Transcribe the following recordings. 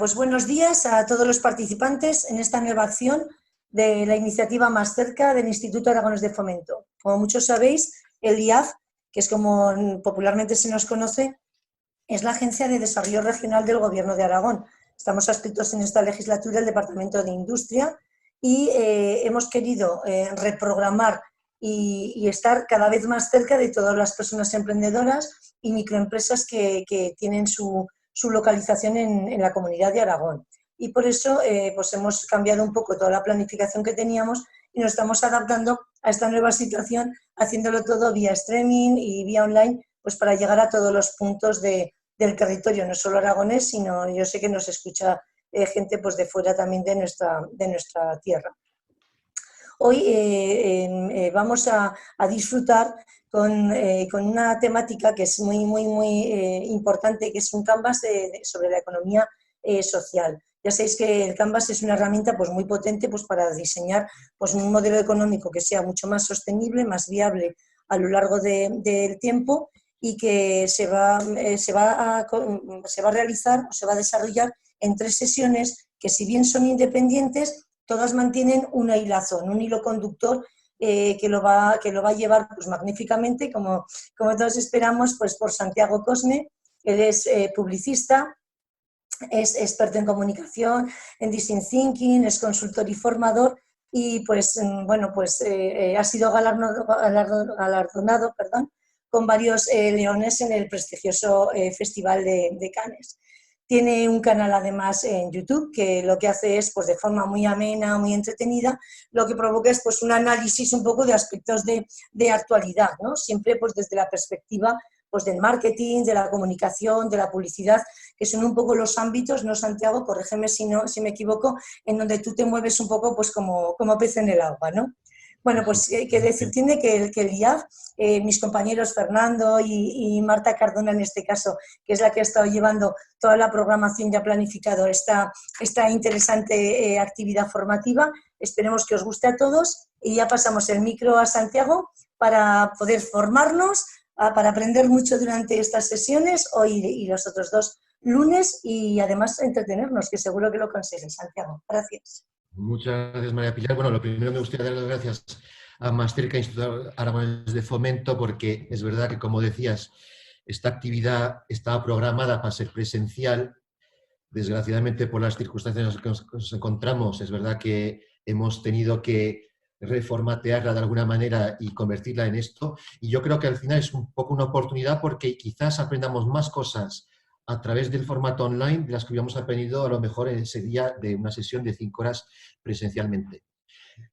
Pues buenos días a todos los participantes en esta nueva acción de la iniciativa Más Cerca del Instituto Aragonés de Fomento. Como muchos sabéis, el IAF, que es como popularmente se nos conoce, es la Agencia de Desarrollo Regional del Gobierno de Aragón. Estamos adscritos en esta legislatura al Departamento de Industria y hemos querido reprogramar y estar cada vez más cerca de todas las personas emprendedoras y microempresas que tienen su localización en la comunidad de Aragón. Y por eso pues hemos cambiado un poco toda la planificación que teníamos y nos estamos adaptando a esta nueva situación, haciéndolo todo vía streaming y vía online, pues para llegar a todos los puntos del territorio, no solo aragonés, sino yo sé que nos escucha gente pues de fuera también de nuestra tierra. Hoy vamos a disfrutar con una temática que es muy importante, que es un canvas sobre la economía social. Ya sabéis que el Canvas es una herramienta pues, muy potente pues, para diseñar pues, un modelo económico que sea mucho más sostenible, más viable a lo largo del tiempo y que se va a realizar o se va a desarrollar en 3 sesiones que, si bien son independientes, todas mantienen un hilazón, un hilo conductor que lo va a llevar pues, magníficamente, como todos esperamos, pues, por Santiago Cosme. Él es publicista, es experto en comunicación, en design thinking, es consultor y formador y pues, bueno, pues ha sido galardonado con varios leones en el prestigioso Festival de Cannes. Tiene un canal además en YouTube que lo que hace es, pues de forma muy amena, muy entretenida, lo que provoca es pues un análisis un poco de aspectos de actualidad, ¿no? Siempre pues desde la perspectiva pues del marketing, de la comunicación, de la publicidad, que son un poco los ámbitos, ¿no, Santiago? Corrígeme si me equivoco, en donde tú te mueves un poco pues como pez en el agua, ¿no? Bueno, pues que decir tiene que el IAF, mis compañeros Fernando y Marta Cardona en este caso, que es la que ha estado llevando toda la programación y ha planificado esta interesante actividad formativa. Esperemos que os guste a todos y ya pasamos el micro a Santiago para poder formarnos, para aprender mucho durante estas sesiones, hoy y los otros 2 lunes, y además entretenernos, que seguro que lo consigues, Santiago. Gracias. Muchas gracias, María Pilar. Bueno, lo primero me gustaría dar las gracias a Más Cerca, Instituto Aragonés de Fomento, porque es verdad que, como decías, esta actividad estaba programada para ser presencial. Desgraciadamente, por las circunstancias en las que nos encontramos, es verdad que hemos tenido que reformatearla de alguna manera y convertirla en esto. Y yo creo que al final es un poco una oportunidad porque quizás aprendamos más cosas a través del formato online de las que hubiéramos aprendido a lo mejor en ese día de una sesión de 5 horas presencialmente.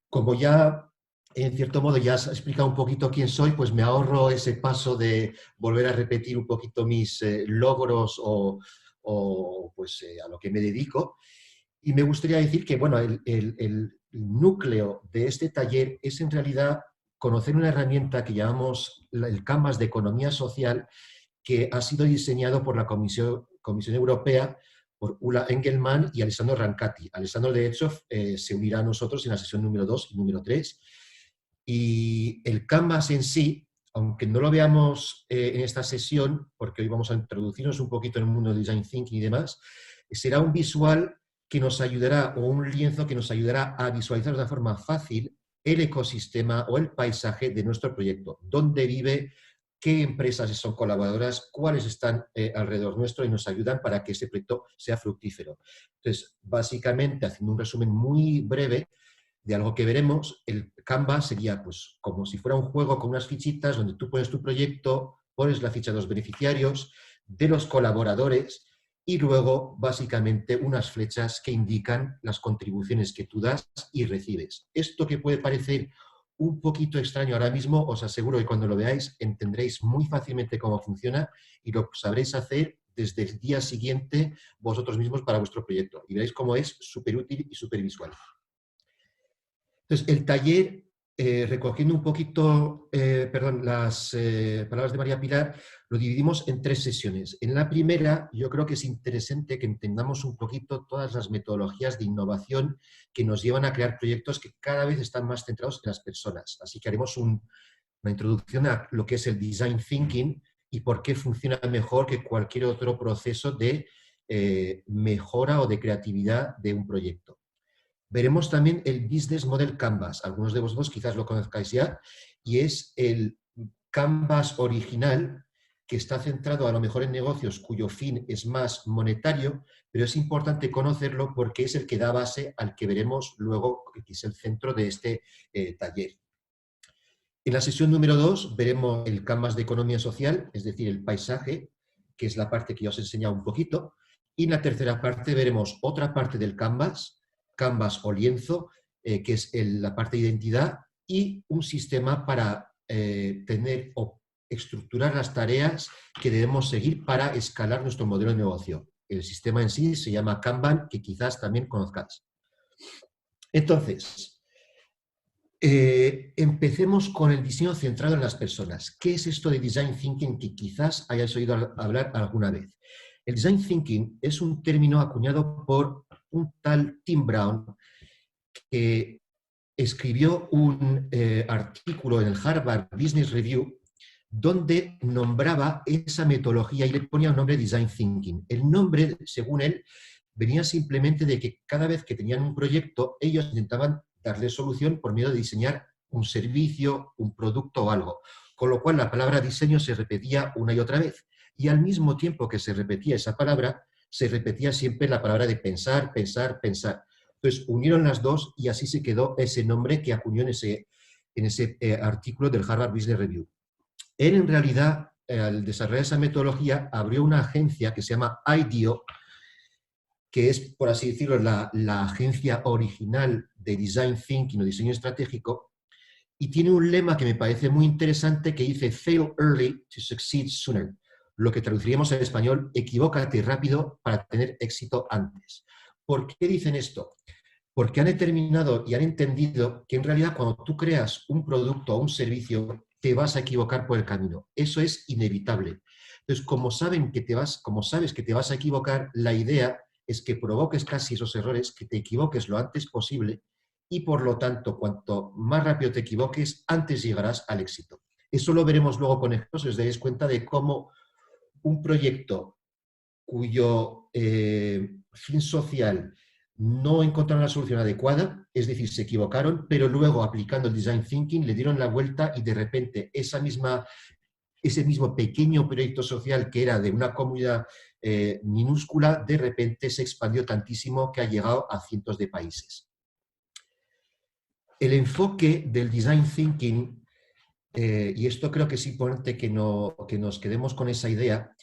Como ya, en cierto modo, ya has explicado un poquito quién soy, pues me ahorro ese paso de volver a repetir un poquito mis logros o pues, a lo que me dedico. Y me gustaría decir que bueno, el núcleo de este taller es en realidad conocer una herramienta que llamamos el Canvas de Economía Social, que ha sido diseñado por la Comisión Europea, por Ulla Engelmann y Alessandro Rancati. Alessandro, de hecho, se unirá a nosotros en la sesión número 2 y número 3. Y el Canvas en sí, aunque no lo veamos en esta sesión, porque hoy vamos a introducirnos un poquito en el mundo del design thinking y demás, será un visual que nos ayudará, o un lienzo que nos ayudará a visualizar de una forma fácil el ecosistema o el paisaje de nuestro proyecto, dónde vive, qué empresas son colaboradoras, cuáles están alrededor nuestro y nos ayudan para que ese proyecto sea fructífero. Entonces, básicamente, haciendo un resumen muy breve de algo que veremos, el Canva sería pues como si fuera un juego con unas fichitas donde tú pones tu proyecto, pones la ficha de los beneficiarios, de los colaboradores y luego básicamente unas flechas que indican las contribuciones que tú das y recibes. Esto que puede parecer un poquito extraño ahora mismo, os aseguro que cuando lo veáis entenderéis muy fácilmente cómo funciona y lo sabréis hacer desde el día siguiente vosotros mismos para vuestro proyecto. Y veréis cómo es súper útil y súper visual. Entonces, el taller, recogiendo un poquito las palabras de María Pilar, lo dividimos en 3 sesiones. En la primera, yo creo que es interesante que entendamos un poquito todas las metodologías de innovación que nos llevan a crear proyectos que cada vez están más centrados en las personas. Así que haremos una introducción a lo que es el design thinking y por qué funciona mejor que cualquier otro proceso de mejora o de creatividad de un proyecto. Veremos también el Business Model Canvas. Algunos de vosotros quizás lo conozcáis ya, y es el Canvas original que está centrado a lo mejor en negocios cuyo fin es más monetario, pero es importante conocerlo porque es el que da base al que veremos luego, que es el centro de este taller. En la sesión número 2 veremos el Canvas de economía social, es decir, el paisaje, que es la parte que ya os he enseñado un poquito, y en la tercera parte veremos otra parte del Canvas, Canvas o lienzo, que es la parte de identidad, y un sistema para tener o estructurar las tareas que debemos seguir para escalar nuestro modelo de negocio. El sistema en sí se llama Kanban, que quizás también conozcáis. Entonces, empecemos con el diseño centrado en las personas. ¿Qué es esto de Design Thinking que quizás hayáis oído hablar alguna vez? El Design Thinking es un término acuñado por un tal Tim Brown que escribió un artículo en el Harvard Business Review donde nombraba esa metodología y le ponía un nombre Design Thinking. El nombre, según él, venía simplemente de que cada vez que tenían un proyecto, ellos intentaban darle solución por medio de diseñar un servicio, un producto o algo. Con lo cual la palabra diseño se repetía una y otra vez. Y al mismo tiempo que se repetía esa palabra, se repetía siempre la palabra de pensar, pensar, pensar. Entonces unieron las dos y así se quedó ese nombre que acuñó en ese artículo del Harvard Business Review. Él en realidad, al desarrollar esa metodología, abrió una agencia que se llama IDEO, que es, por así decirlo, la agencia original de Design Thinking o diseño estratégico, y tiene un lema que me parece muy interesante que dice "Fail early to succeed sooner", lo que traduciríamos al español, equivócate rápido para tener éxito antes. ¿Por qué dicen esto? Porque han determinado y han entendido que en realidad cuando tú creas un producto o un servicio, te vas a equivocar por el camino. Eso es inevitable. Entonces, como sabes que te vas a equivocar, la idea es que provoques casi esos errores, que te equivoques lo antes posible y, por lo tanto, cuanto más rápido te equivoques, antes llegarás al éxito. Eso lo veremos luego con ejemplos, os daréis cuenta de cómo un proyecto cuyo fin social no encontraron la solución adecuada, es decir, se equivocaron, pero luego aplicando el Design Thinking le dieron la vuelta y de repente ese mismo pequeño proyecto social que era de una comunidad minúscula, de repente se expandió tantísimo que ha llegado a cientos de países. El enfoque del Design Thinking, y esto creo que es importante que nos quedemos con esa idea,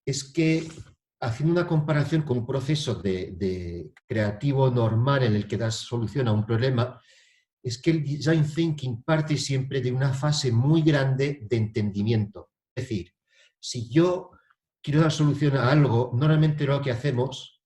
es que haciendo una comparación con un proceso de creativo normal en el que das solución a un problema, es que el Design Thinking parte siempre de una fase muy grande de entendimiento. Es decir, si yo quiero dar solución a algo, normalmente lo que hacemos,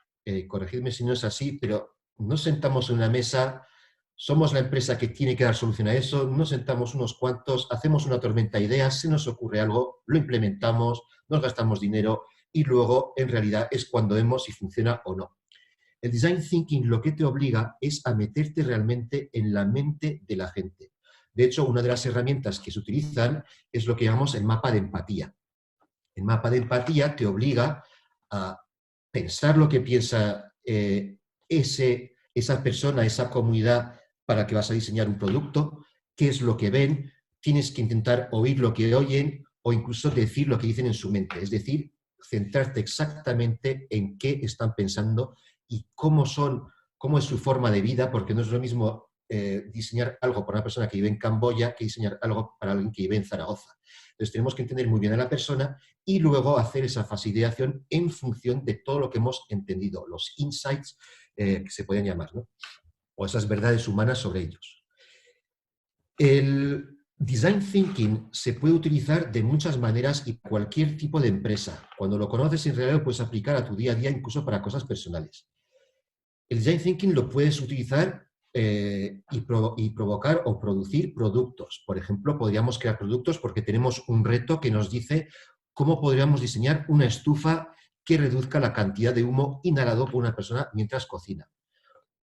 corregidme si no es así, pero nos sentamos en una mesa, somos la empresa que tiene que dar solución a eso, nos sentamos unos cuantos, hacemos una tormenta de ideas, se nos ocurre algo, lo implementamos, nos gastamos dinero y luego en realidad es cuando vemos si funciona o no. El Design Thinking lo que te obliga es a meterte realmente en la mente de la gente. De hecho, una de las herramientas que se utilizan es lo que llamamos el mapa de empatía. El mapa de empatía te obliga a pensar lo que piensa esa persona, esa comunidad para que vas a diseñar un producto, qué es lo que ven, tienes que intentar oír lo que oyen o incluso decir lo que dicen en su mente. Es decir, centrarte exactamente en qué están pensando y cómo es su forma de vida, porque no es lo mismo diseñar algo para una persona que vive en Camboya que diseñar algo para alguien que vive en Zaragoza. Entonces tenemos que entender muy bien a la persona y luego hacer esa fase de ideación en función de todo lo que hemos entendido, los insights que se pueden llamar, ¿no? O esas verdades humanas sobre ellos. El Design Thinking se puede utilizar de muchas maneras y cualquier tipo de empresa. Cuando lo conoces en realidad lo puedes aplicar a tu día a día, incluso para cosas personales. El Design Thinking lo puedes utilizar y provocar o producir productos. Por ejemplo, podríamos crear productos porque tenemos un reto que nos dice cómo podríamos diseñar una estufa que reduzca la cantidad de humo inhalado por una persona mientras cocina.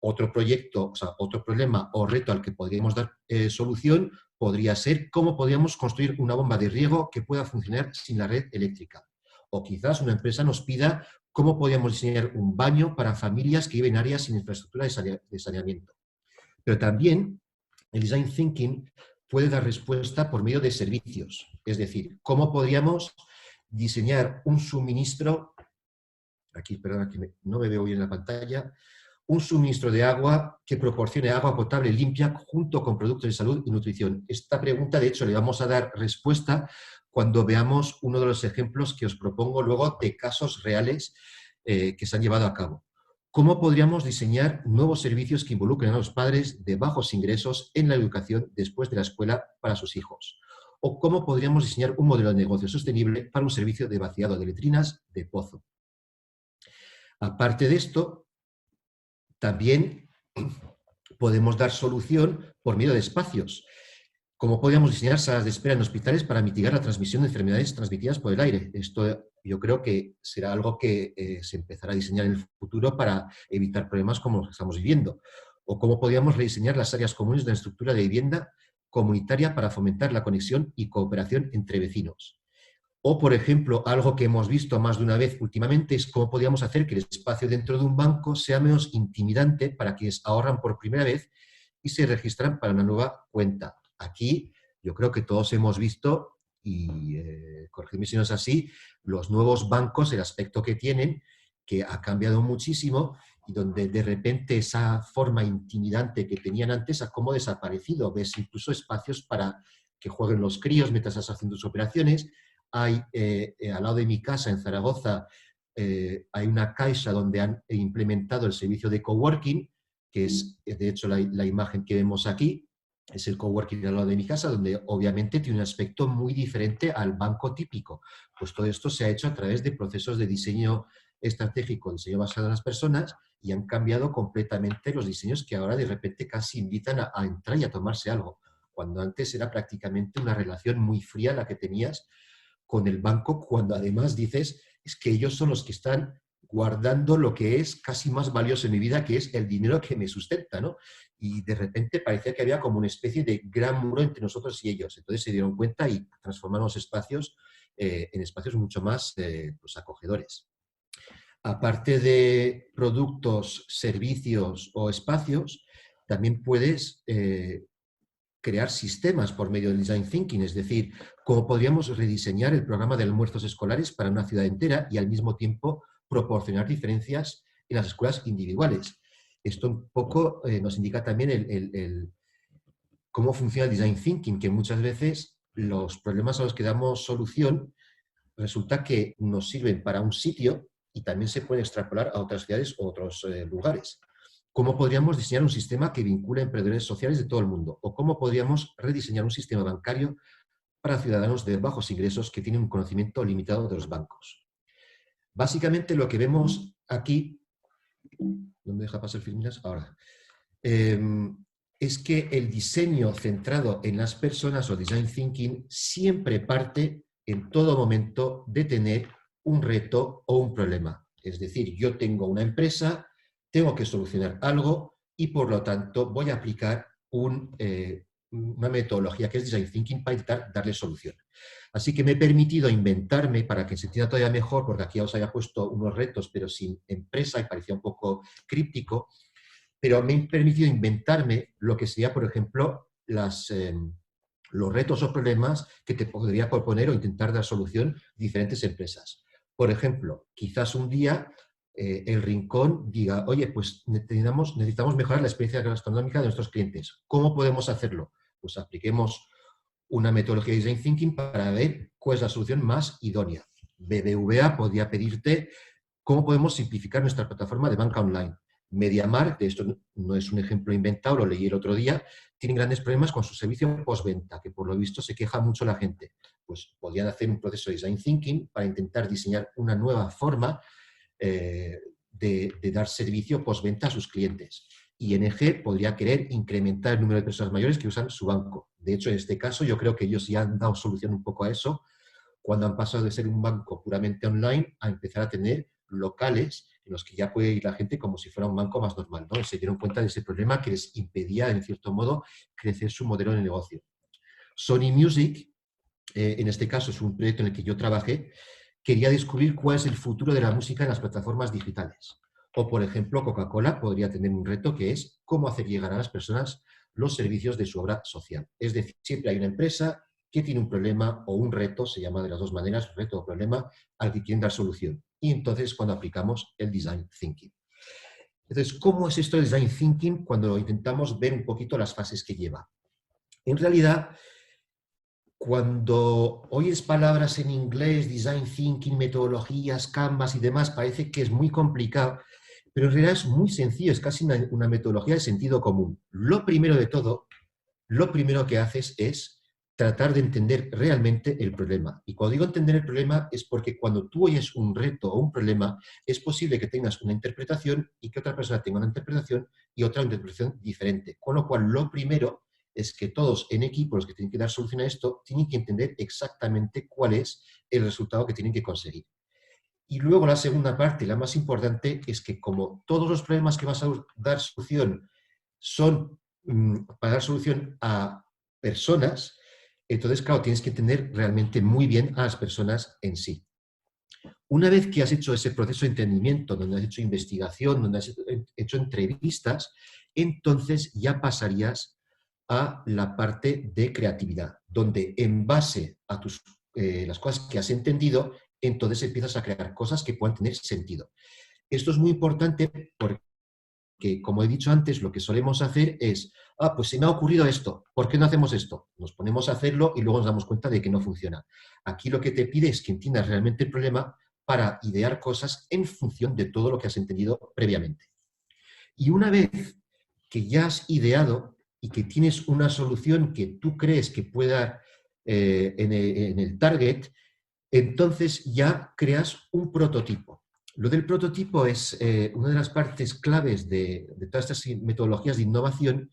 Otro proyecto, o sea, otro problema o reto al que podríamos dar solución podría ser cómo podríamos construir una bomba de riego que pueda funcionar sin la red eléctrica. O quizás una empresa nos pida cómo podíamos diseñar un baño para familias que viven en áreas sin infraestructura de saneamiento. Pero también el design thinking puede dar respuesta por medio de servicios. Es decir, cómo podríamos diseñar un suministro, aquí, perdona, que no me veo bien en la pantalla, un suministro de agua que proporcione agua potable limpia junto con productos de salud y nutrición. Esta pregunta, de hecho, le vamos a dar respuesta cuando veamos uno de los ejemplos que os propongo luego de casos reales que se han llevado a cabo. ¿Cómo podríamos diseñar nuevos servicios que involucren a los padres de bajos ingresos en la educación después de la escuela para sus hijos? ¿O cómo podríamos diseñar un modelo de negocio sostenible para un servicio de vaciado de letrinas de pozo? Aparte de esto, también podemos dar solución por medio de espacios. ¿Cómo podríamos diseñar salas de espera en hospitales para mitigar la transmisión de enfermedades transmitidas por el aire? Esto yo creo que será algo que se empezará a diseñar en el futuro para evitar problemas como los que estamos viviendo. O cómo podríamos rediseñar las áreas comunes de la estructura de vivienda comunitaria para fomentar la conexión y cooperación entre vecinos. O, por ejemplo, algo que hemos visto más de una vez últimamente es cómo podríamos hacer que el espacio dentro de un banco sea menos intimidante para quienes ahorran por primera vez y se registran para una nueva cuenta. Aquí yo creo que todos hemos visto, y corregidme si no es así, los nuevos bancos, el aspecto que tienen, que ha cambiado muchísimo y donde de repente esa forma intimidante que tenían antes ha como desaparecido. Ves incluso espacios para que jueguen los críos mientras estás haciendo tus operaciones. Hay, al lado de mi casa, en Zaragoza, hay una caixa donde han implementado el servicio de coworking, que es, de hecho, la imagen que vemos aquí, es el coworking al lado de mi casa, donde obviamente tiene un aspecto muy diferente al banco típico. Pues todo esto se ha hecho a través de procesos de diseño estratégico, diseño basado en las personas, y han cambiado completamente los diseños que ahora de repente casi invitan a entrar y a tomarse algo, cuando antes era prácticamente una relación muy fría la que tenías con el banco, cuando además dices, es que ellos son los que están guardando lo que es casi más valioso en mi vida, que es el dinero que me sustenta, ¿no? Y de repente parecía que había como una especie de gran muro entre nosotros y ellos. Entonces se dieron cuenta y transformaron los espacios en espacios mucho más pues, acogedores. Aparte de productos, servicios o espacios, también puedes crear sistemas por medio del design thinking, es decir, cómo podríamos rediseñar el programa de almuerzos escolares para una ciudad entera y al mismo tiempo proporcionar diferencias en las escuelas individuales. Esto un poco nos indica también cómo funciona el design thinking, que muchas veces los problemas a los que damos solución resulta que nos sirven para un sitio y también se pueden extrapolar a otras ciudades o otros lugares. ¿Cómo podríamos diseñar un sistema que vincule emprendedores sociales de todo el mundo? ¿O cómo podríamos rediseñar un sistema bancario para ciudadanos de bajos ingresos que tienen un conocimiento limitado de los bancos? Básicamente lo que vemos aquí, ¿no me deja pasar Filminas? Ahora. Es que el diseño centrado en las personas o design thinking siempre parte en todo momento de tener un reto o un problema. Es decir, yo tengo una empresa, tengo que solucionar algo y por lo tanto voy a aplicar una metodología que es design thinking para intentar darle solución. Así que me he permitido inventarme, para que se entienda todavía mejor, porque aquí os había puesto unos retos pero sin empresa y parecía un poco críptico, pero me he permitido inventarme lo que sería, por ejemplo, los retos o problemas que te podría proponer o intentar dar solución diferentes empresas. Por ejemplo, quizás un día el Rincón diga, oye, pues necesitamos mejorar la experiencia gastronómica de nuestros clientes. ¿Cómo podemos hacerlo? Pues apliquemos una metodología de design thinking para ver cuál es la solución más idónea. BBVA podría pedirte cómo podemos simplificar nuestra plataforma de banca online. MediaMarkt, de esto no es un ejemplo inventado, lo leí el otro día, tienen grandes problemas con su servicio postventa, que por lo visto se queja mucho la gente. Pues podrían hacer un proceso de design thinking para intentar diseñar una nueva forma de dar servicio postventa a sus clientes. ING podría querer incrementar el número de personas mayores que usan su banco. De hecho, en este caso, yo creo que ellos ya han dado solución un poco a eso, cuando han pasado de ser un banco puramente online a empezar a tener locales en los que ya puede ir la gente como si fuera un banco más normal, ¿no? Se dieron cuenta de ese problema que les impedía, en cierto modo, crecer su modelo de negocio. Sony Music, en este caso, es un proyecto en el que yo trabajé, quería descubrir cuál es el futuro de la música en las plataformas digitales. O, por ejemplo, Coca-Cola podría tener un reto que es cómo hacer llegar a las personas los servicios de su obra social. Es decir, siempre hay una empresa que tiene un problema o un reto, se llama de las dos maneras, reto o problema, al que quieren dar solución. Y entonces cuando aplicamos el Design Thinking. Entonces, ¿cómo es esto del Design Thinking cuando intentamos ver un poquito las fases que lleva? En realidad, cuando oyes palabras en inglés, Design Thinking, metodologías, Canvas y demás, parece que es muy complicado, pero en realidad es muy sencillo, es casi una metodología de sentido común. Lo primero de todo, lo primero que haces es tratar de entender realmente el problema. Y cuando digo entender el problema es porque cuando tú oyes un reto o un problema, es posible que tengas una interpretación y que otra persona tenga una interpretación y otra interpretación diferente. Con lo cual, lo primero es que todos en equipo, los que tienen que dar solución a esto, tienen que entender exactamente cuál es el resultado que tienen que conseguir. Y luego la segunda parte, la más importante, es que como todos los problemas que vas a dar solución son para dar solución a personas, entonces, claro, tienes que entender realmente muy bien a las personas en sí. Una vez que has hecho ese proceso de entendimiento, donde has hecho investigación, donde has hecho entrevistas, entonces ya pasarías a la parte de creatividad, donde en base a las cosas que has entendido, entonces empiezas a crear cosas que puedan tener sentido. Esto es muy importante porque, como he dicho antes, lo que solemos hacer es, pues se me ha ocurrido esto, ¿por qué no hacemos esto? Nos ponemos a hacerlo y luego nos damos cuenta de que no funciona. Aquí lo que te pide es que entiendas realmente el problema para idear cosas en función de todo lo que has entendido previamente. Y una vez que ya has ideado y que tienes una solución que tú crees que pueda en el target, entonces ya creas un prototipo. Lo del prototipo es una de las partes claves de todas estas metodologías de innovación,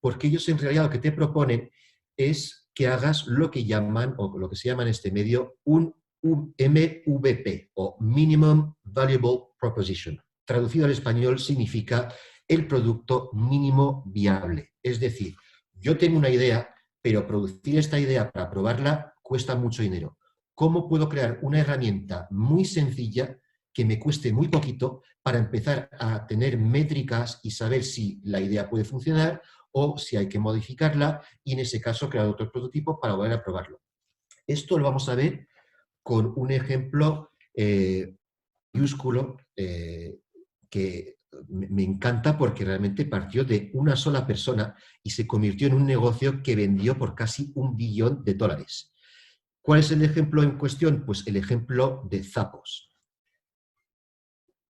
porque ellos en realidad lo que te proponen es que hagas lo que llaman, o lo que se llama en este medio, un MVP, o Minimum Valuable Proposition. Traducido al español significa el producto mínimo viable. Es decir, yo tengo una idea, pero producir esta idea para probarla cuesta mucho dinero. ¿Cómo puedo crear una herramienta muy sencilla que me cueste muy poquito para empezar a tener métricas y saber si la idea puede funcionar o si hay que modificarla y en ese caso crear otro prototipo para volver a probarlo? Esto lo vamos a ver con un ejemplo mayúsculo que me encanta porque realmente partió de una sola persona y se convirtió en un negocio que vendió por casi $1 billón. ¿Cuál es el ejemplo en cuestión? Pues el ejemplo de Zappos.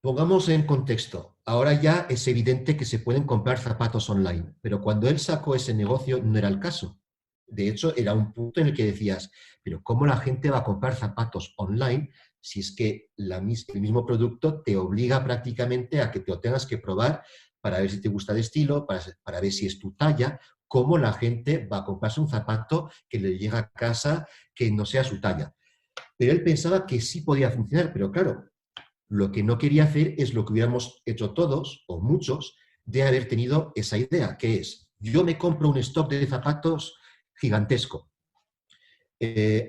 Pongamos en contexto. Ahora ya es evidente que se pueden comprar zapatos online, pero cuando él sacó ese negocio no era el caso. De hecho, era un punto en el que decías, pero ¿cómo la gente va a comprar zapatos online si es que el mismo producto te obliga prácticamente a que te lo tengas que probar para ver si te gusta de estilo, para ver si es tu talla? ¿Cómo la gente va a comprarse un zapato que le llega a casa que no sea su talla? Pero él pensaba que sí podía funcionar, pero claro, lo que no quería hacer es lo que hubiéramos hecho todos, o muchos, de haber tenido esa idea, que es, yo me compro un stock de zapatos gigantesco.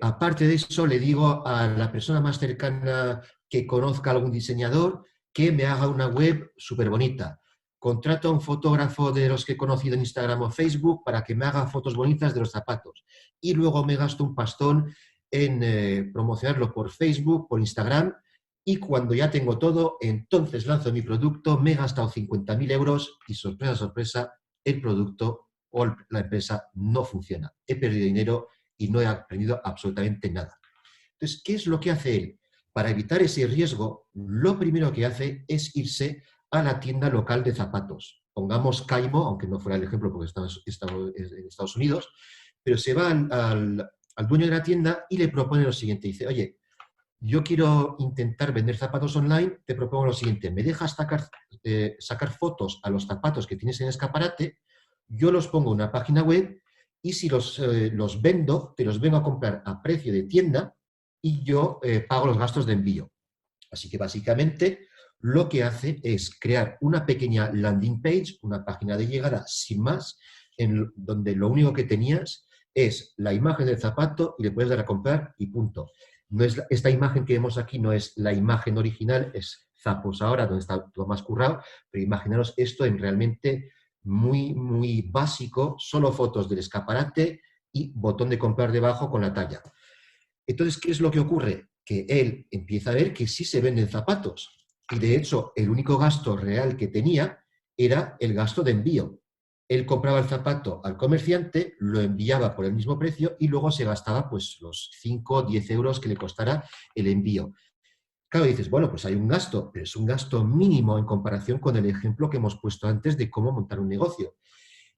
Aparte de eso, le digo a la persona más cercana que conozca a algún diseñador que me haga una web súper bonita. Contrato a un fotógrafo de los que he conocido en Instagram o Facebook para que me haga fotos bonitas de los zapatos. Y luego me gasto un pastón en promocionarlo por Facebook, por Instagram, y cuando ya tengo todo, entonces lanzo mi producto, me he gastado 50.000 euros y sorpresa, sorpresa, el producto o la empresa no funciona. He perdido dinero y no he aprendido absolutamente nada. Entonces, ¿qué es lo que hace él? Para evitar ese riesgo, lo primero que hace es irse a la tienda local de zapatos. Pongamos Caimo, aunque no fuera el ejemplo porque estamos en Estados Unidos, pero se va al dueño de la tienda y le propone lo siguiente. Dice, oye, yo quiero intentar vender zapatos online, te propongo lo siguiente, me dejas sacar fotos a los zapatos que tienes en el escaparate, yo los pongo en una página web y si los vendo, te los vengo a comprar a precio de tienda y yo pago los gastos de envío. Así que básicamente lo que hace es crear una pequeña landing page, una página de llegada sin más, donde lo único que tenías es la imagen del zapato y le puedes dar a comprar y punto. No es esta imagen que vemos aquí no es la imagen original, es Zappos ahora, donde está todo más currado, pero imaginaros esto en realmente muy, muy básico, solo fotos del escaparate y botón de comprar debajo con la talla. Entonces, ¿qué es lo que ocurre? Que él empieza a ver que sí se venden zapatos y de hecho el único gasto real que tenía era el gasto de envío. Él compraba el zapato al comerciante, lo enviaba por el mismo precio y luego se gastaba pues los 5 o 10 euros que le costara el envío. Claro, dices, bueno, pues hay un gasto, pero es un gasto mínimo en comparación con el ejemplo que hemos puesto antes de cómo montar un negocio.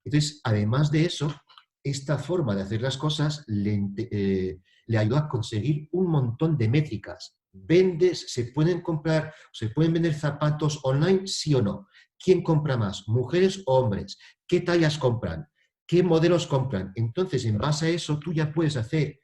Entonces, además de eso, esta forma de hacer las cosas le ayuda a conseguir un montón de métricas. ¿Vendes? ¿Se pueden comprar? ¿Se pueden vender zapatos online? ¿Sí o no? ¿Quién compra más? ¿Mujeres o hombres? ¿Qué tallas compran? ¿Qué modelos compran? Entonces, en base a eso, tú ya puedes hacer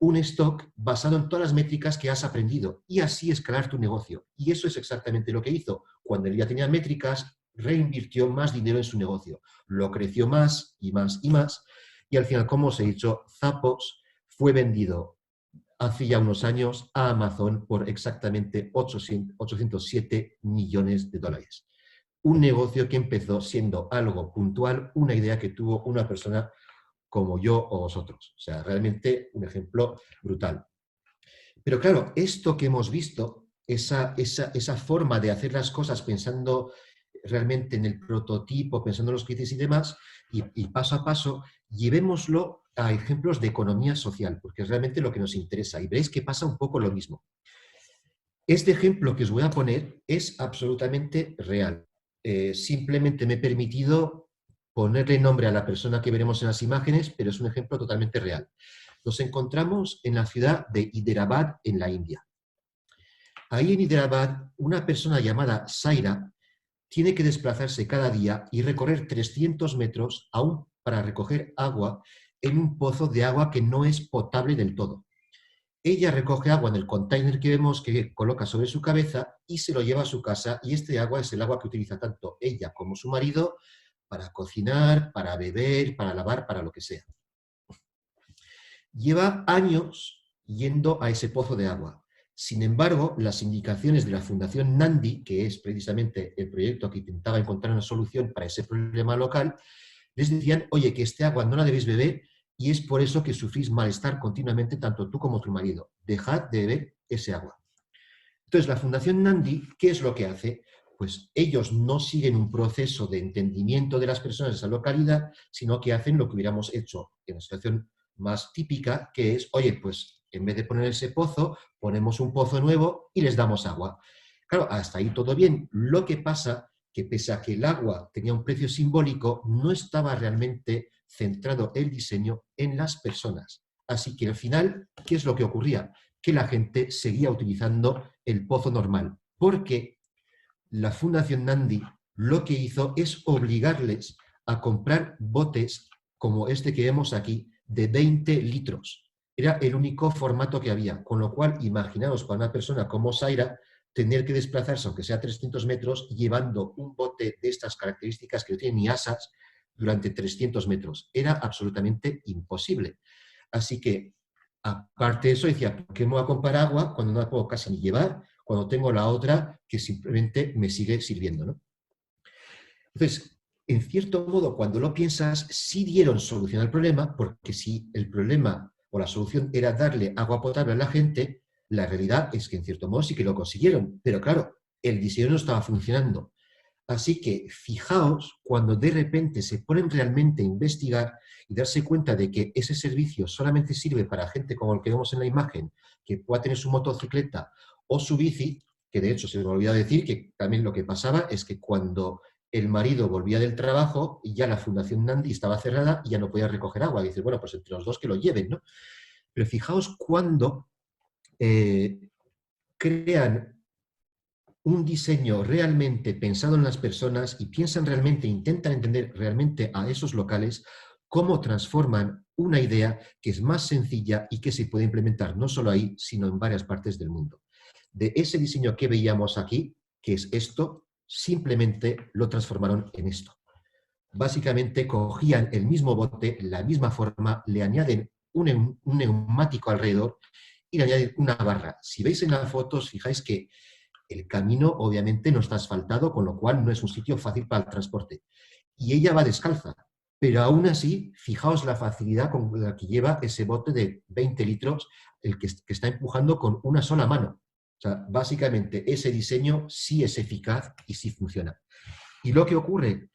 un stock basado en todas las métricas que has aprendido y así escalar tu negocio. Y eso es exactamente lo que hizo. Cuando él ya tenía métricas, reinvirtió más dinero en su negocio. Lo creció más y más y más. Y al final, como os he dicho, Zappos fue vendido hace ya unos años a Amazon por exactamente 807 millones de dólares. Un negocio que empezó siendo algo puntual, una idea que tuvo una persona como yo o vosotros. O sea, realmente un ejemplo brutal. Pero claro, esto que hemos visto, esa forma de hacer las cosas pensando realmente en el prototipo, pensando en los clientes y demás, y paso a paso, llevémoslo a ejemplos de economía social, porque es realmente lo que nos interesa. Y veréis que pasa un poco lo mismo. Este ejemplo que os voy a poner es absolutamente real. Simplemente me he permitido ponerle nombre a la persona que veremos en las imágenes, pero es un ejemplo totalmente real. Nos encontramos en la ciudad de Hyderabad, en la India. Ahí en Hyderabad, una persona llamada Saira tiene que desplazarse cada día y recorrer 300 metros aún para recoger agua en un pozo de agua que no es potable del todo. Ella recoge agua en el container que vemos que coloca sobre su cabeza y se lo lleva a su casa, y este agua es el agua que utiliza tanto ella como su marido para cocinar, para beber, para lavar, para lo que sea. Lleva años yendo a ese pozo de agua. Sin embargo, las indicaciones de la Fundación Nandi, que es precisamente el proyecto que intentaba encontrar una solución para ese problema local, les decían, oye, que este agua no la debéis beber y es por eso que sufrís malestar continuamente tanto tú como tu marido. Dejad de beber ese agua. Entonces, la Fundación Nandi, ¿qué es lo que hace? Pues ellos no siguen un proceso de entendimiento de las personas de esa localidad, sino que hacen lo que hubiéramos hecho en la situación más típica, que es, oye, pues en vez de poner ese pozo, ponemos un pozo nuevo y les damos agua. Claro, hasta ahí todo bien. Lo que pasa que pese a que el agua tenía un precio simbólico, no estaba realmente centrado el diseño en las personas. Así que al final, ¿qué es lo que ocurría? Que la gente seguía utilizando el pozo normal, porque la Fundación Nandi lo que hizo es obligarles a comprar botes como este que vemos aquí, de 20 litros. Era el único formato que había, con lo cual imaginaos para una persona como Saira tener que desplazarse, aunque sea 300 metros, llevando un bote de estas características que no tiene ni asas durante 300 metros. Era absolutamente imposible. Así que, aparte de eso, decía, ¿por qué me voy a comprar agua cuando no la puedo casi ni llevar, cuando tengo la otra que simplemente me sigue sirviendo, ¿no? Entonces, en cierto modo, cuando lo piensas, sí dieron solución al problema, porque si el problema o la solución era darle agua potable a la gente, la realidad es que en cierto modo sí que lo consiguieron, pero claro, el diseño no estaba funcionando. Así que fijaos cuando de repente se ponen realmente a investigar y darse cuenta de que ese servicio solamente sirve para gente como el que vemos en la imagen, que pueda tener su motocicleta o su bici, que de hecho se me olvidó decir que también lo que pasaba es que cuando el marido volvía del trabajo, ya la Fundación Nandi estaba cerrada y ya no podía recoger agua. Dice, bueno, pues entre los dos que lo lleven, ¿no? Pero fijaos cuando crean un diseño realmente pensado en las personas y piensan realmente, intentan entender realmente a esos locales, cómo transforman una idea que es más sencilla y que se puede implementar no solo ahí, sino en varias partes del mundo. De ese diseño que veíamos aquí, que es esto, simplemente lo transformaron en esto. Básicamente cogían el mismo bote, la misma forma, le añaden un neumático alrededor y le añade una barra. Si veis en las fotos, fijáis que el camino obviamente no está asfaltado, con lo cual no es un sitio fácil para el transporte. Y ella va descalza, pero aún así, fijaos la facilidad con la que lleva ese bote de 20 litros, el que está empujando con una sola mano. O sea, básicamente ese diseño sí es eficaz y sí funciona. ¿Y lo que ocurre?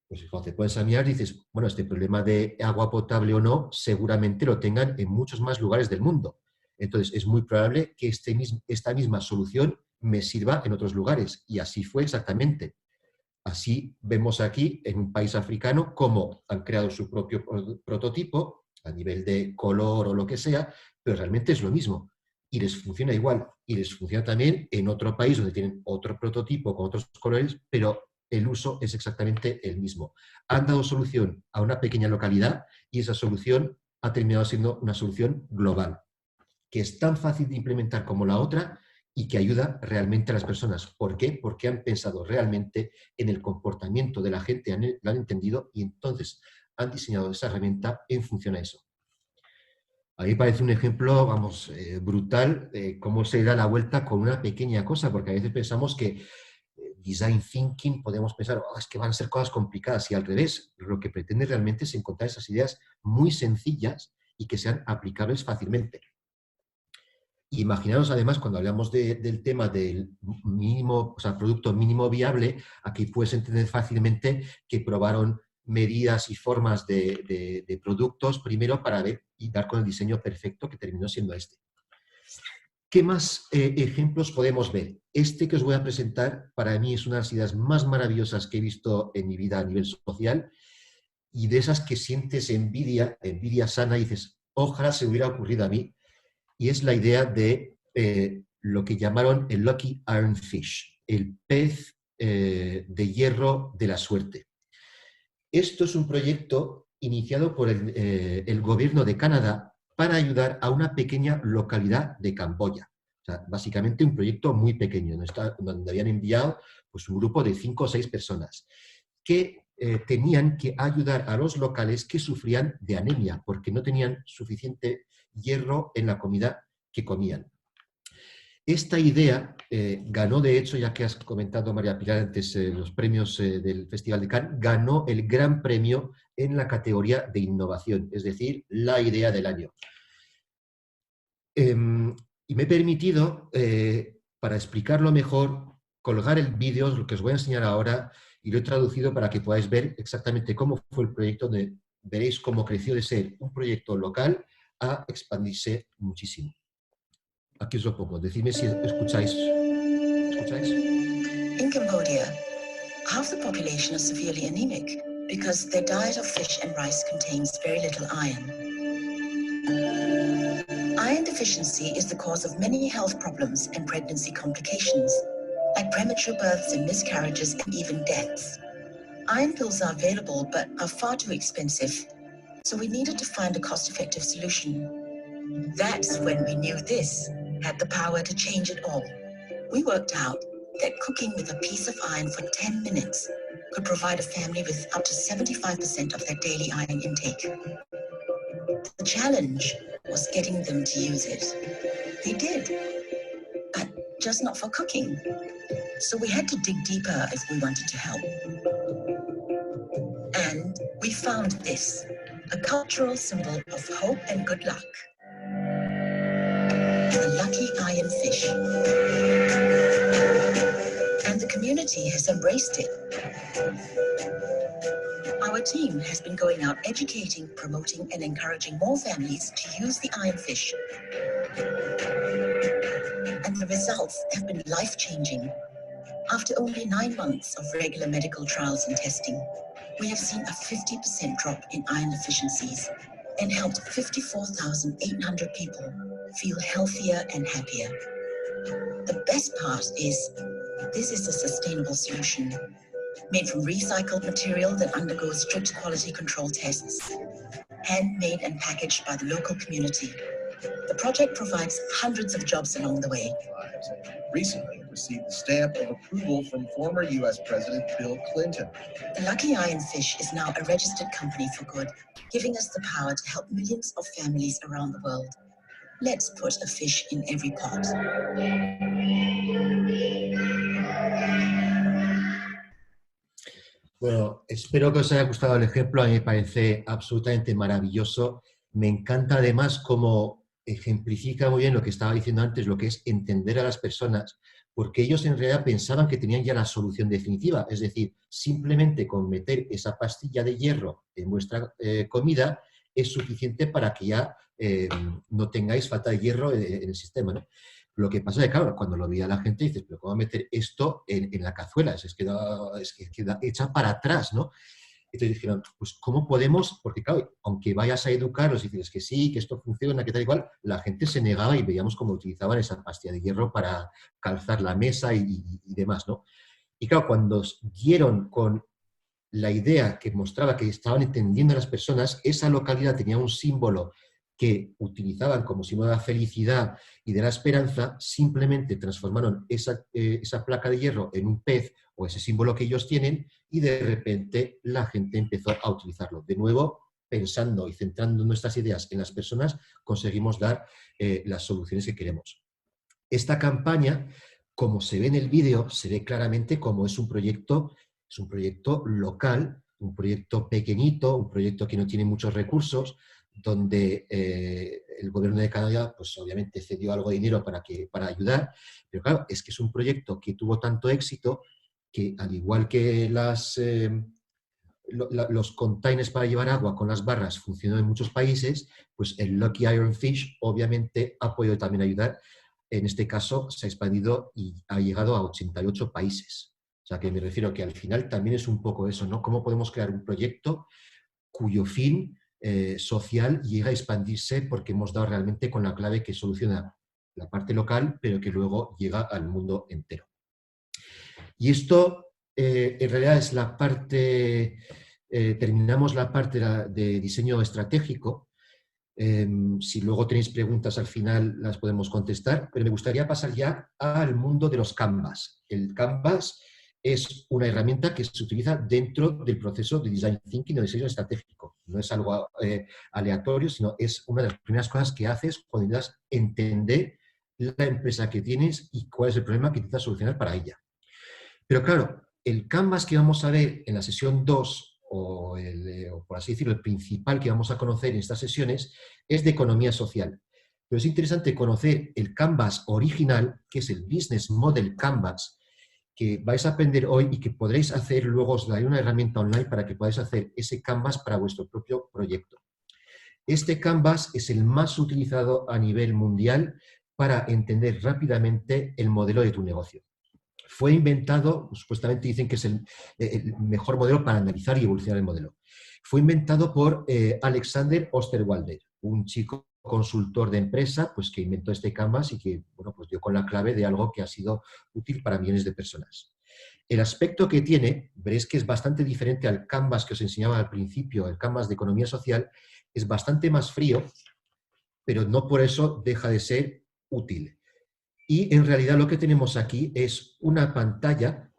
Pues cuando te puedes a mirar dices, bueno, este problema de agua potable o no, seguramente lo tengan en muchos más lugares del mundo. Entonces, es muy probable que esta misma solución me sirva en otros lugares. Y así fue exactamente. Así vemos aquí, en un país africano, cómo han creado su propio prototipo, a nivel de color o lo que sea, pero realmente es lo mismo. Y les funciona igual. Y les funciona también en otro país donde tienen otro prototipo con otros colores, pero el uso es exactamente el mismo. Han dado solución a una pequeña localidad y esa solución ha terminado siendo una solución global, que es tan fácil de implementar como la otra y que ayuda realmente a las personas. ¿Por qué? Porque han pensado realmente en el comportamiento de la gente, lo han entendido y entonces han diseñado esa herramienta en función a eso. A mí me parece un ejemplo, vamos, brutal, cómo se da la vuelta con una pequeña cosa, porque a veces pensamos que design thinking podemos pensar, oh, es que van a ser cosas complicadas, y al revés, lo que pretende realmente es encontrar esas ideas muy sencillas y que sean aplicables fácilmente. Imaginaros además, cuando hablamos del tema del mínimo, o sea, producto mínimo viable, aquí puedes entender fácilmente que probaron medidas y formas de productos primero para ver y dar con el diseño perfecto que terminó siendo este. ¿Qué más ejemplos podemos ver? Este que os voy a presentar para mí es una de las ideas más maravillosas que he visto en mi vida a nivel social y de esas que sientes envidia sana y dices, ojalá se hubiera ocurrido a mí, y es la idea de lo que llamaron el Lucky Iron Fish, el pez de hierro de la suerte. Esto es un proyecto iniciado por el gobierno de Canadá para ayudar a una pequeña localidad de Camboya. O sea, básicamente un proyecto muy pequeño, donde habían enviado pues, un grupo de 5 o 6 personas que tenían que ayudar a los locales que sufrían de anemia porque no tenían suficiente hierro en la comida que comían. Esta idea ganó, de hecho, ya que has comentado, María Pilar, antes los premios del Festival de Cannes, ganó el gran premio en la categoría de innovación, es decir, la idea del año. Y me he permitido, para explicarlo mejor, colgar el vídeo, lo que os voy a enseñar ahora, y lo he traducido para que podáis ver exactamente cómo fue el proyecto, donde veréis cómo creció de ser un proyecto local a expandirse muchísimo. Aquí os lo pongo, decidme si escucháis. ¿Escucháis? In Cambodia, half the population is severely anemic because their diet of fish and rice contains very little iron. Iron deficiency is the cause of many health problems and pregnancy complications, like premature births and miscarriages and even deaths. Iron pills are available but are far too expensive, so we needed to find a cost-effective solution. That's when we knew this had the power to change it all. We worked out that cooking with a piece of iron for 10 minutes could provide a family with up to 75% of their daily iron intake. The challenge was getting them to use it. They did, but just not for cooking. So we had to dig deeper if we wanted to help. And we found this, a cultural symbol of hope and good luck. The lucky iron fish. And the community has embraced it. Our team has been going out educating, promoting, and encouraging more families to use the iron fish. And the results have been life-changing. After only 9 months of regular medical trials and testing, we have seen a 50% drop in iron deficiencies and helped 54,800 people feel healthier and happier. The best part is, this is a sustainable solution, made from recycled material that undergoes strict quality control tests, handmade and packaged by the local community. The project provides hundreds of jobs along the way. Recently received the stamp of approval from former U.S. President Bill Clinton. The Lucky Iron Fish is now a registered company for good, giving us the power to help millions of families around the world. Let's put a fish in every pot. Bueno, espero que os haya gustado el ejemplo, a mí me parece absolutamente maravilloso. Me encanta además cómo ejemplifica muy bien lo que estaba diciendo antes, lo que es entender a las personas, porque ellos en realidad pensaban que tenían ya la solución definitiva, es decir, simplemente con meter esa pastilla de hierro en vuestra comida es suficiente para que ya no tengáis falta de hierro en el sistema, ¿no? Lo que pasa es que, claro, cuando lo veía la gente, dices, pero ¿cómo meter esto en la cazuela? Es que queda hecha para atrás, ¿no? Entonces dijeron, pues ¿cómo podemos? Porque claro, aunque vayas a educarlos y dices que sí, que esto funciona, que tal y cual, la gente se negaba y veíamos cómo utilizaban esa pastilla de hierro para calzar la mesa y demás, ¿no? Y claro, cuando dieron con la idea que mostraba que estaban entendiendo a las personas, esa localidad tenía un símbolo que utilizaban como símbolo de la felicidad y de la esperanza, simplemente transformaron esa placa de hierro en un pez o ese símbolo que ellos tienen y de repente la gente empezó a utilizarlo. De nuevo, pensando y centrando nuestras ideas en las personas, conseguimos dar las soluciones que queremos. Esta campaña, como se ve en el vídeo, se ve claramente como es un proyecto local, un proyecto pequeñito, un proyecto que no tiene muchos recursos, donde el gobierno de Canadá, pues obviamente cedió algo de dinero para ayudar, pero claro, es que es un proyecto que tuvo tanto éxito que al igual que los containers para llevar agua con las barras funcionan en muchos países, pues el Lucky Iron Fish obviamente ha podido también ayudar. En este caso se ha expandido y ha llegado a 88 países. O sea que me refiero que al final también es un poco eso, ¿no? ¿Cómo podemos crear un proyecto cuyo fin social llega a expandirse porque hemos dado realmente con la clave que soluciona la parte local, pero que luego llega al mundo entero? Y esto en realidad es la parte, terminamos la parte de diseño estratégico. Si luego tenéis preguntas al final las podemos contestar, pero me gustaría pasar ya al mundo de los Canvas. El Canvas es una herramienta que se utiliza dentro del proceso de Design Thinking o diseño estratégico. No es algo aleatorio, sino es una de las primeras cosas que haces cuando intentas entender la empresa que tienes y cuál es el problema que intentas solucionar para ella. Pero claro, el Canvas que vamos a ver en la sesión 2, o por así decirlo, el principal que vamos a conocer en estas sesiones, es de economía social. Pero es interesante conocer el Canvas original, que es el Business Model Canvas, que vais a aprender hoy y que podréis hacer, luego os daré una herramienta online para que podáis hacer ese Canvas para vuestro propio proyecto. Este Canvas es el más utilizado a nivel mundial para entender rápidamente el modelo de tu negocio. Fue inventado, supuestamente dicen que es el mejor modelo para analizar y evolucionar el modelo. Fue inventado por Alexander Osterwalder, un chico consultor de empresa pues, que inventó este Canvas y que bueno, pues dio con la clave de algo que ha sido útil para millones de personas. El aspecto que tiene, veréis que es bastante diferente al Canvas que os enseñaba al principio, el Canvas de economía social, es bastante más frío, pero no por eso deja de ser útil. Y en realidad lo que tenemos aquí es una pantalla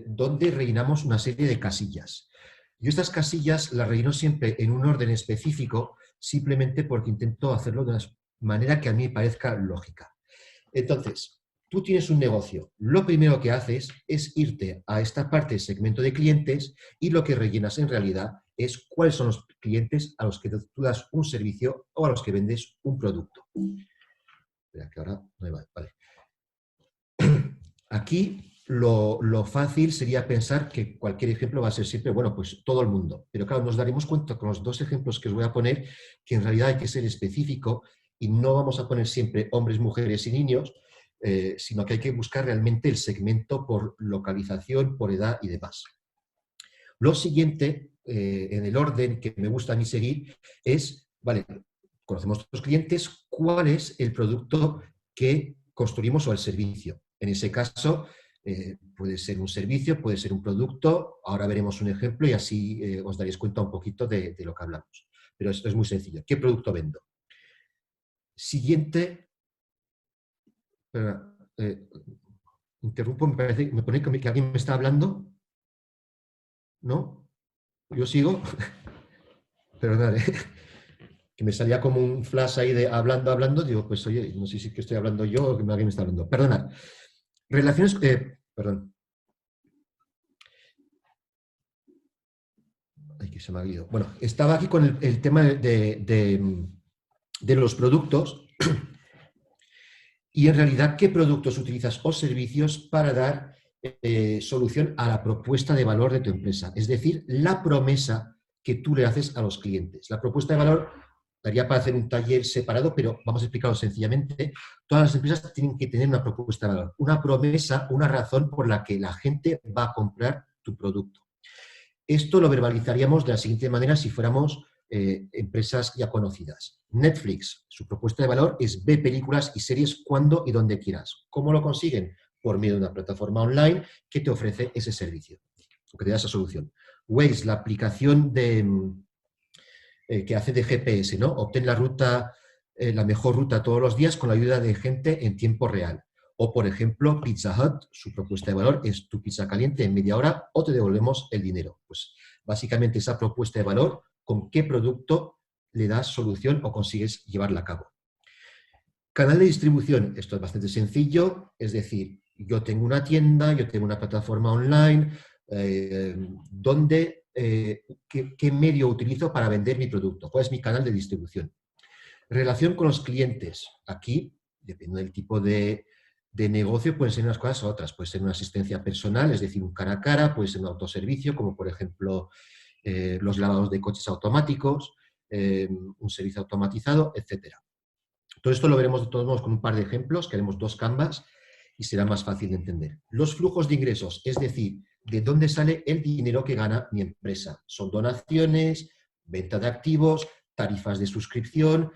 donde rellenamos una serie de casillas. Yo estas casillas las relleno siempre en un orden específico, simplemente porque intento hacerlo de una manera que a mí me parezca lógica. Entonces, tú tienes un negocio. Lo primero que haces es irte a esta parte de segmento de clientes y lo que rellenas en realidad es cuáles son los clientes a los que tú das un servicio o a los que vendes un producto. Espera, que ahora no me va. Vale. Aquí lo fácil sería pensar que cualquier ejemplo va a ser siempre, bueno, pues todo el mundo. Pero claro, nos daremos cuenta con los dos ejemplos que os voy a poner que en realidad hay que ser específico y no vamos a poner siempre hombres, mujeres y niños, sino que hay que buscar realmente el segmento por localización, por edad y demás. Lo siguiente, en el orden que me gusta a mí seguir, es, vale, conocemos a nuestros clientes, ¿cuál es el producto que construimos o el servicio? En ese caso, puede ser un servicio, puede ser un producto, ahora veremos un ejemplo y así os daréis cuenta un poquito de lo que hablamos. Pero esto es muy sencillo. ¿Qué producto vendo? Siguiente, interrumpo, me pone que alguien me está hablando. ¿No? Yo sigo. Perdón, que me salía como un flash ahí de hablando, digo, pues oye, no sé si que estoy hablando yo o que alguien me está hablando. Perdonad. Relaciones, perdón. Ay, que se me ha ido. Bueno, estaba aquí con el tema de los productos y en realidad qué productos utilizas o servicios para dar solución a la propuesta de valor de tu empresa. Es decir, la promesa que tú le haces a los clientes. La propuesta de valor daría para hacer un taller separado, pero vamos a explicarlo sencillamente. Todas las empresas tienen que tener una propuesta de valor, una promesa, una razón por la que la gente va a comprar tu producto. Esto lo verbalizaríamos de la siguiente manera si fuéramos empresas ya conocidas. Netflix, su propuesta de valor es ve películas y series cuando y donde quieras. ¿Cómo lo consiguen? Por medio de una plataforma online que te ofrece ese servicio, o que te da esa solución. Waze, la aplicación que hace de GPS, ¿no? Obtén la ruta, la mejor ruta todos los días con la ayuda de gente en tiempo real. O, por ejemplo, Pizza Hut, su propuesta de valor es tu pizza caliente en media hora o te devolvemos el dinero. Pues básicamente esa propuesta de valor, con qué producto le das solución o consigues llevarla a cabo. Canal de distribución, esto es bastante sencillo, es decir, yo tengo una tienda, yo tengo una plataforma online, ¿qué medio utilizo para vender mi producto? ¿Cuál es mi canal de distribución? Relación con los clientes. Aquí, dependiendo del tipo de negocio, pueden ser unas cosas u otras. Puede ser una asistencia personal, es decir, un cara a cara, puede ser un autoservicio, como por ejemplo los lavados de coches automáticos, un servicio automatizado, etc. Todo esto lo veremos de todos modos con un par de ejemplos, que haremos 2 canvas y será más fácil de entender. Los flujos de ingresos, es decir, de dónde sale el dinero que gana mi empresa. Son donaciones, venta de activos, tarifas de suscripción,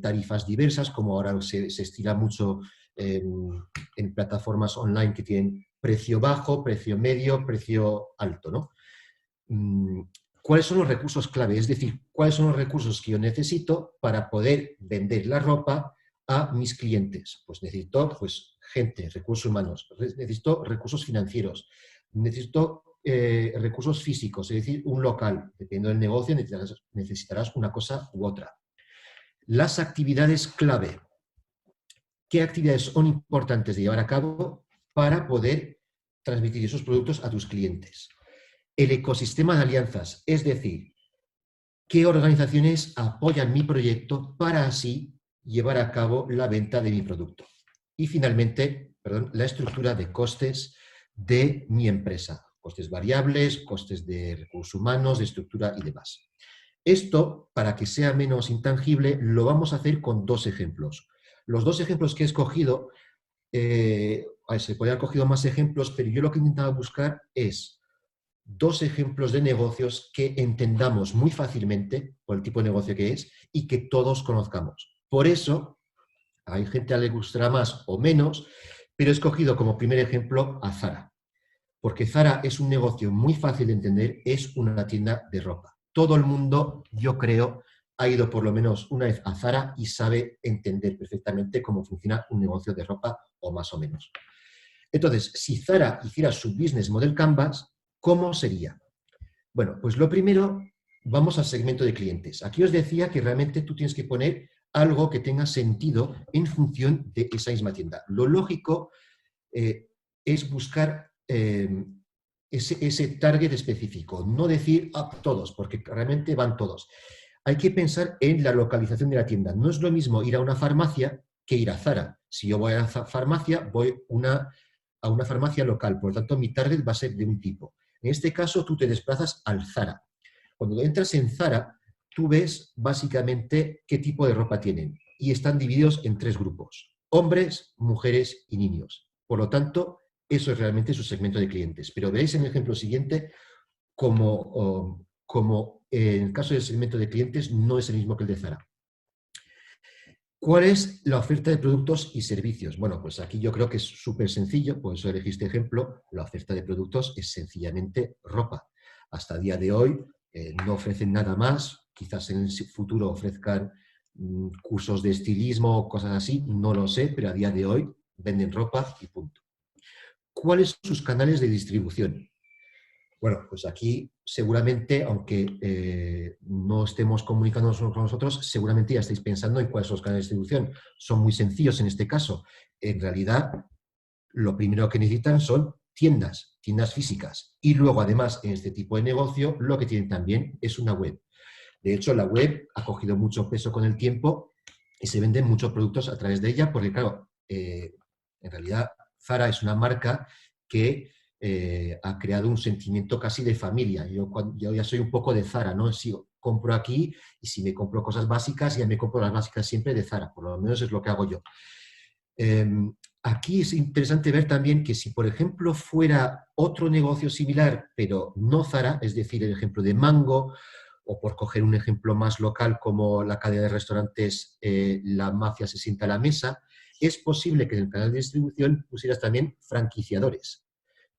tarifas diversas, como ahora se estila mucho en plataformas online que tienen precio bajo, precio medio, precio alto, ¿no? ¿Cuáles son los recursos clave? Es decir, ¿cuáles son los recursos que yo necesito para poder vender la ropa a mis clientes? Pues necesito gente, recursos humanos, necesito recursos financieros, necesito recursos físicos, es decir, un local. Dependiendo del negocio necesitarás una cosa u otra. Las actividades clave. ¿Qué actividades son importantes de llevar a cabo para poder transmitir esos productos a tus clientes? El ecosistema de alianzas, es decir, qué organizaciones apoyan mi proyecto para así llevar a cabo la venta de mi producto. Y finalmente, la estructura de costes de mi empresa. Costes variables, costes de recursos humanos, de estructura y demás. Esto, para que sea menos intangible, lo vamos a hacer con 2 ejemplos. Los 2 ejemplos que he escogido, se podrían haber cogido más ejemplos, pero yo lo que he intentado buscar es 2 ejemplos de negocios que entendamos muy fácilmente por el tipo de negocio que es y que todos conozcamos. Por eso, hay gente a la que le gustará más o menos, pero he escogido como primer ejemplo a Zara. Porque Zara es un negocio muy fácil de entender, es una tienda de ropa. Todo el mundo, yo creo, ha ido por lo menos una vez a Zara y sabe entender perfectamente cómo funciona un negocio de ropa o más o menos. Entonces, si Zara hiciera su Business Model Canvas, ¿cómo sería? Bueno, pues lo primero, vamos al segmento de clientes. Aquí os decía que realmente tú tienes que poner algo que tenga sentido en función de esa misma tienda. Lo lógico es buscar ese target específico, no decir todos, porque realmente van todos. Hay que pensar en la localización de la tienda. No es lo mismo ir a una farmacia que ir a Zara. Si yo voy a la farmacia, voy a una farmacia local, por lo tanto mi target va a ser de un tipo. En este caso tú te desplazas al Zara. Cuando entras en Zara, tú ves básicamente qué tipo de ropa tienen y están divididos en 3 grupos: hombres, mujeres y niños. Por lo tanto, eso es realmente su segmento de clientes. Pero veréis en el ejemplo siguiente como en el caso del segmento de clientes no es el mismo que el de Zara. ¿Cuál es la oferta de productos y servicios? Bueno, pues aquí yo creo que es súper sencillo, por eso elegí este ejemplo. La oferta de productos es sencillamente ropa. Hasta el día de hoy no ofrecen nada más, quizás en el futuro ofrezcan cursos de estilismo o cosas así, no lo sé, pero a día de hoy venden ropa y punto. ¿Cuáles son sus canales de distribución? Bueno, pues aquí seguramente, aunque no estemos comunicándonos con nosotros, seguramente ya estáis pensando en cuáles son los canales de distribución. Son muy sencillos en este caso. En realidad, lo primero que necesitan son tiendas físicas. Y luego, además, en este tipo de negocio, lo que tienen también es una web. De hecho, la web ha cogido mucho peso con el tiempo y se venden muchos productos a través de ella, porque, claro, en realidad Zara es una marca que ha creado un sentimiento casi de familia. Yo ya soy un poco de Zara, ¿no? Si compro aquí y si me compro cosas básicas, ya me compro las básicas siempre de Zara, por lo menos es lo que hago yo. Aquí es interesante ver también que si, por ejemplo, fuera otro negocio similar, pero no Zara, es decir, el ejemplo de Mango, o por coger un ejemplo más local como la cadena de restaurantes La Mafia se sienta a la mesa, es posible que en el canal de distribución pusieras también franquiciadores.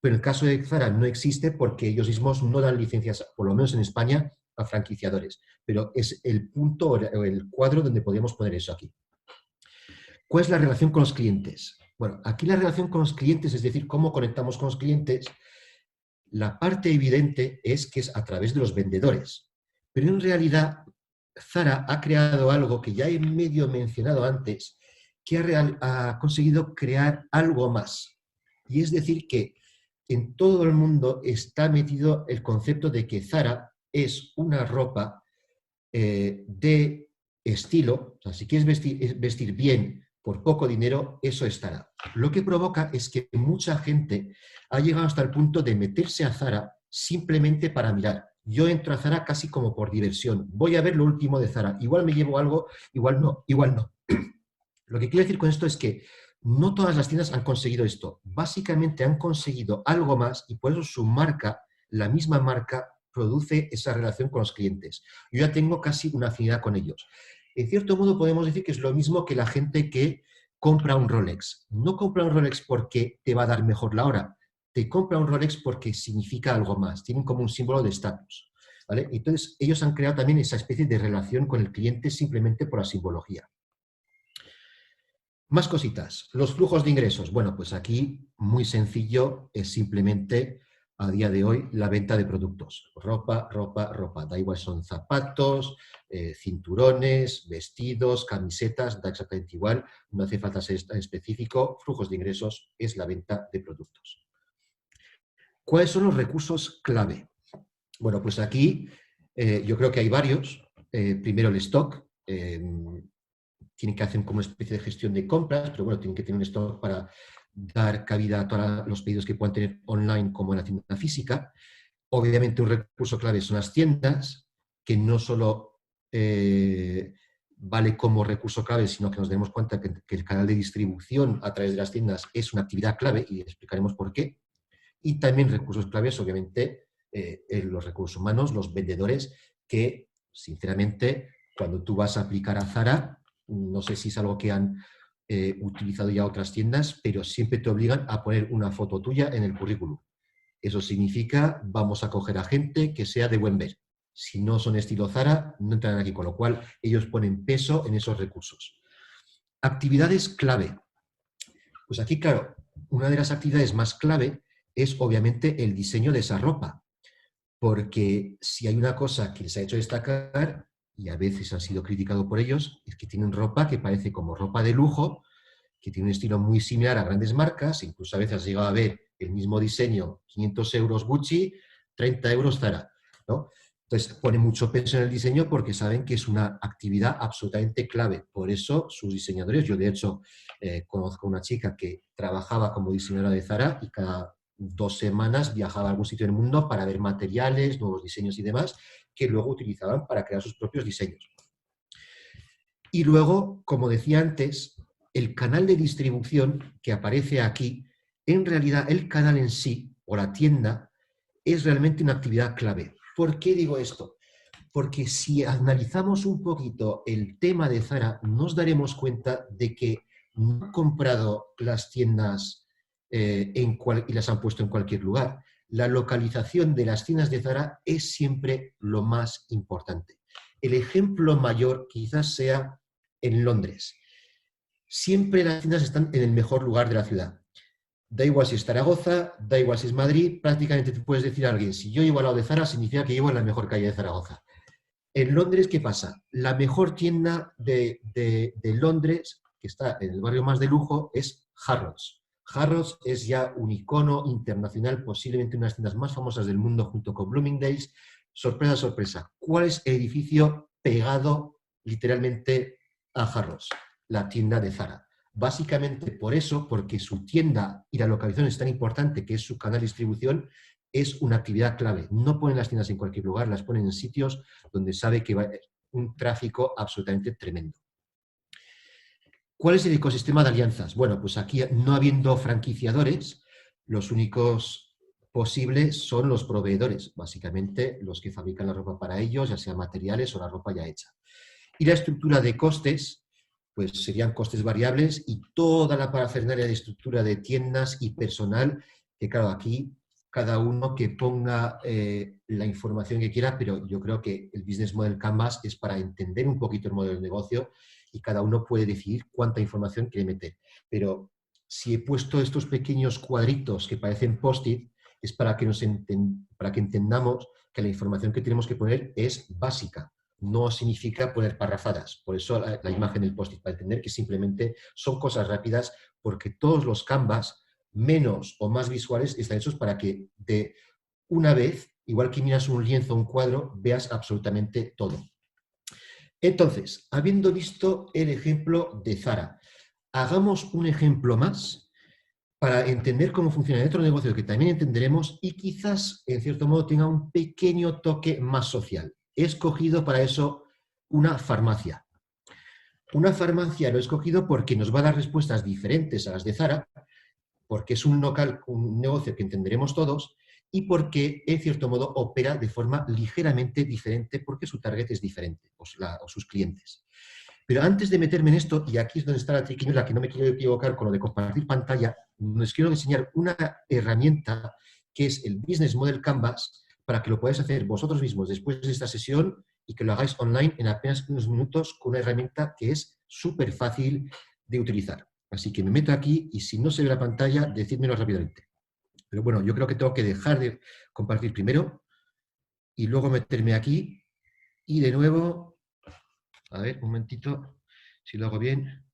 Pero en el caso de Zara no existe porque ellos mismos no dan licencias, por lo menos en España, a franquiciadores. Pero es el punto o el cuadro donde podríamos poner eso aquí. ¿Cuál es la relación con los clientes? Bueno, aquí la relación con los clientes, es decir, cómo conectamos con los clientes, la parte evidente es que es a través de los vendedores. Pero en realidad, Zara ha creado algo que ya he medio mencionado antes, que ha conseguido crear algo más. Y es decir, que en todo el mundo está metido el concepto de que Zara es una ropa de estilo. O sea, si quieres vestir bien por poco dinero, eso es Zara. Lo que provoca es que mucha gente ha llegado hasta el punto de meterse a Zara simplemente para mirar. Yo entro a Zara casi como por diversión. Voy a ver lo último de Zara. Igual me llevo algo, igual no, igual no. Lo que quiero decir con esto es que no todas las tiendas han conseguido esto. Básicamente han conseguido algo más y por eso su marca, la misma marca, produce esa relación con los clientes. Yo ya tengo casi una afinidad con ellos. En cierto modo podemos decir que es lo mismo que la gente que compra un Rolex. No compra un Rolex porque te va a dar mejor la hora. Te compra un Rolex porque significa algo más. Tienen como un símbolo de estatus, ¿vale? Entonces ellos han creado también esa especie de relación con el cliente simplemente por la simbología. Más cositas. Los flujos de ingresos. Bueno, pues aquí muy sencillo, es simplemente a día de hoy la venta de productos. Ropa, ropa, ropa. Da igual, son zapatos, cinturones, vestidos, camisetas, da exactamente igual. No hace falta ser tan específico. Flujos de ingresos es la venta de productos. ¿Cuáles son los recursos clave? Bueno, pues aquí yo creo que hay varios. Primero el stock. Tienen que hacer como una especie de gestión de compras, pero bueno, tienen que tener un stock para dar cabida a todos los pedidos que puedan tener online como en la tienda física. Obviamente un recurso clave son las tiendas, que no solo vale como recurso clave, sino que nos demos cuenta que el canal de distribución a través de las tiendas es una actividad clave y explicaremos por qué. Y también recursos claves, obviamente, los recursos humanos, los vendedores, que sinceramente cuando tú vas a aplicar a Zara, no sé si es algo que han utilizado ya otras tiendas, pero siempre te obligan a poner una foto tuya en el currículum. Eso significa, vamos a coger a gente que sea de buen ver. Si no son estilo Zara, no entran aquí, con lo cual ellos ponen peso en esos recursos. Actividades clave. Pues aquí, claro, una de las actividades más clave es obviamente el diseño de esa ropa. Porque si hay una cosa que les ha hecho destacar, y a veces han sido criticados por ellos, es que tienen ropa que parece como ropa de lujo, que tiene un estilo muy similar a grandes marcas, incluso a veces has llegado a ver el mismo diseño, 500 euros Gucci, 30 euros Zara, ¿no? Entonces pone mucho peso en el diseño porque saben que es una actividad absolutamente clave. Por eso sus diseñadores, yo de hecho conozco a una chica que trabajaba como diseñadora de Zara y cada 2 semanas viajaba a algún sitio del mundo para ver materiales, nuevos diseños y demás, que luego utilizaban para crear sus propios diseños. Y luego, como decía antes, el canal de distribución que aparece aquí, en realidad el canal en sí, o la tienda, es realmente una actividad clave. ¿Por qué digo esto? Porque si analizamos un poquito el tema de Zara, nos daremos cuenta de que no han comprado las tiendas y las han puesto en cualquier lugar. La localización de las tiendas de Zara es siempre lo más importante. El ejemplo mayor quizás sea en Londres. Siempre las tiendas están en el mejor lugar de la ciudad. Da igual si es Zaragoza, da igual si es Madrid, prácticamente te puedes decir a alguien, si yo llevo al lado de Zara, significa que llevo en la mejor calle de Zaragoza. En Londres, ¿qué pasa? La mejor tienda de Londres, que está en el barrio más de lujo, es Harrods. Harrods es ya un icono internacional, posiblemente una de las tiendas más famosas del mundo junto con Bloomingdale's. Sorpresa, sorpresa. ¿Cuál es el edificio pegado literalmente a Harrods? La tienda de Zara. Básicamente por eso, porque su tienda y la localización es tan importante, que es su canal de distribución, es una actividad clave. No ponen las tiendas en cualquier lugar, las ponen en sitios donde sabe que va a haber un tráfico absolutamente tremendo. ¿Cuál es el ecosistema de alianzas? Bueno, pues aquí, no habiendo franquiciadores, los únicos posibles son los proveedores, básicamente los que fabrican la ropa para ellos, ya sea materiales o la ropa ya hecha. Y la estructura de costes, pues serían costes variables y toda la parafernalia de estructura de tiendas y personal, que claro, aquí cada uno que ponga la información que quiera, pero yo creo que el Business Model Canvas es para entender un poquito el modelo de negocio y cada uno puede decidir cuánta información quiere meter. Pero si he puesto estos pequeños cuadritos que parecen post-it, es para que entendamos que la información que tenemos que poner es básica. No significa poner parrafadas. Por eso la imagen del post-it, para entender que simplemente son cosas rápidas, porque todos los canvas, menos o más visuales, están hechos para que de una vez, igual que miras un lienzo o un cuadro, veas absolutamente todo. Entonces, habiendo visto el ejemplo de Zara, hagamos un ejemplo más para entender cómo funciona el otro negocio que también entenderemos y quizás, en cierto modo, tenga un pequeño toque más social. He escogido para eso una farmacia. Una farmacia lo he escogido porque nos va a dar respuestas diferentes a las de Zara, porque es un local, un negocio que entenderemos todos y porque, en cierto modo, opera de forma ligeramente diferente porque su target es diferente, o sus clientes. Pero antes de meterme en esto, y aquí es donde está la triquiñuela, que no me quiero equivocar con lo de compartir pantalla, les quiero enseñar una herramienta que es el Business Model Canvas, para que lo podáis hacer vosotros mismos después de esta sesión y que lo hagáis online en apenas unos minutos con una herramienta que es súper fácil de utilizar. Así que me meto aquí y si no se ve la pantalla, decídmelo rápidamente. Pero bueno, yo creo que tengo que dejar de compartir primero y luego meterme aquí y de nuevo, a ver, un momentito, si lo hago bien.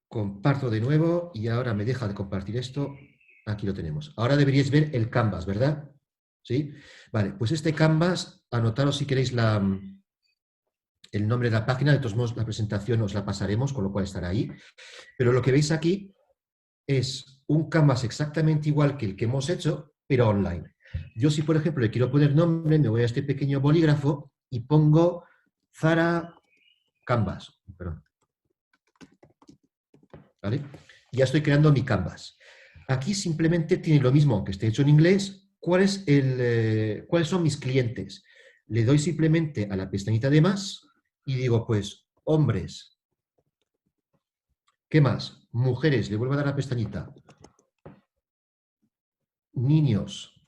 Comparto de nuevo y ahora me deja de compartir esto. Aquí lo tenemos. Ahora deberíais ver el Canvas, ¿verdad? ¿Sí? Vale, pues este Canvas, anotaros si queréis el nombre de la página, de todos modos la presentación os la pasaremos, con lo cual estará ahí. Pero lo que veis aquí es un Canvas exactamente igual que el que hemos hecho, pero online. Yo si, por ejemplo, le quiero poner nombre, me voy a este pequeño bolígrafo y pongo Zara Canvas. Perdón. ¿Vale? Ya estoy creando mi Canvas. Aquí simplemente tiene lo mismo, aunque esté hecho en inglés. ¿Cuáles son mis clientes? Le doy simplemente a la pestañita de más y digo, pues, hombres. ¿Qué más? Mujeres, le vuelvo a dar la pestañita. Niños.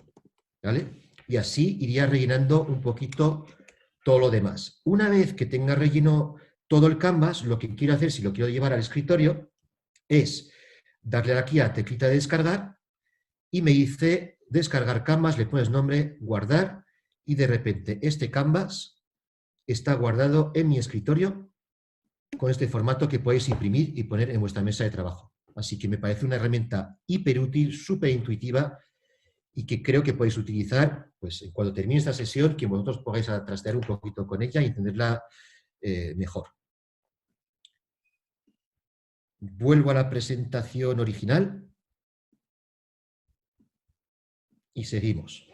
¿Vale? Y así iría rellenando un poquito todo lo demás. Una vez que tenga relleno todo el Canvas, lo que quiero hacer, si lo quiero llevar al escritorio, es darle aquí a la teclita de descargar y me dice descargar Canvas, le pones nombre, guardar y de repente este Canvas está guardado en mi escritorio con este formato que podéis imprimir y poner en vuestra mesa de trabajo. Así que me parece una herramienta hiper útil, súper intuitiva y que creo que podéis utilizar pues, cuando termine esta sesión, que vosotros podáis trastear un poquito con ella y entenderla mejor. Vuelvo a la presentación original y seguimos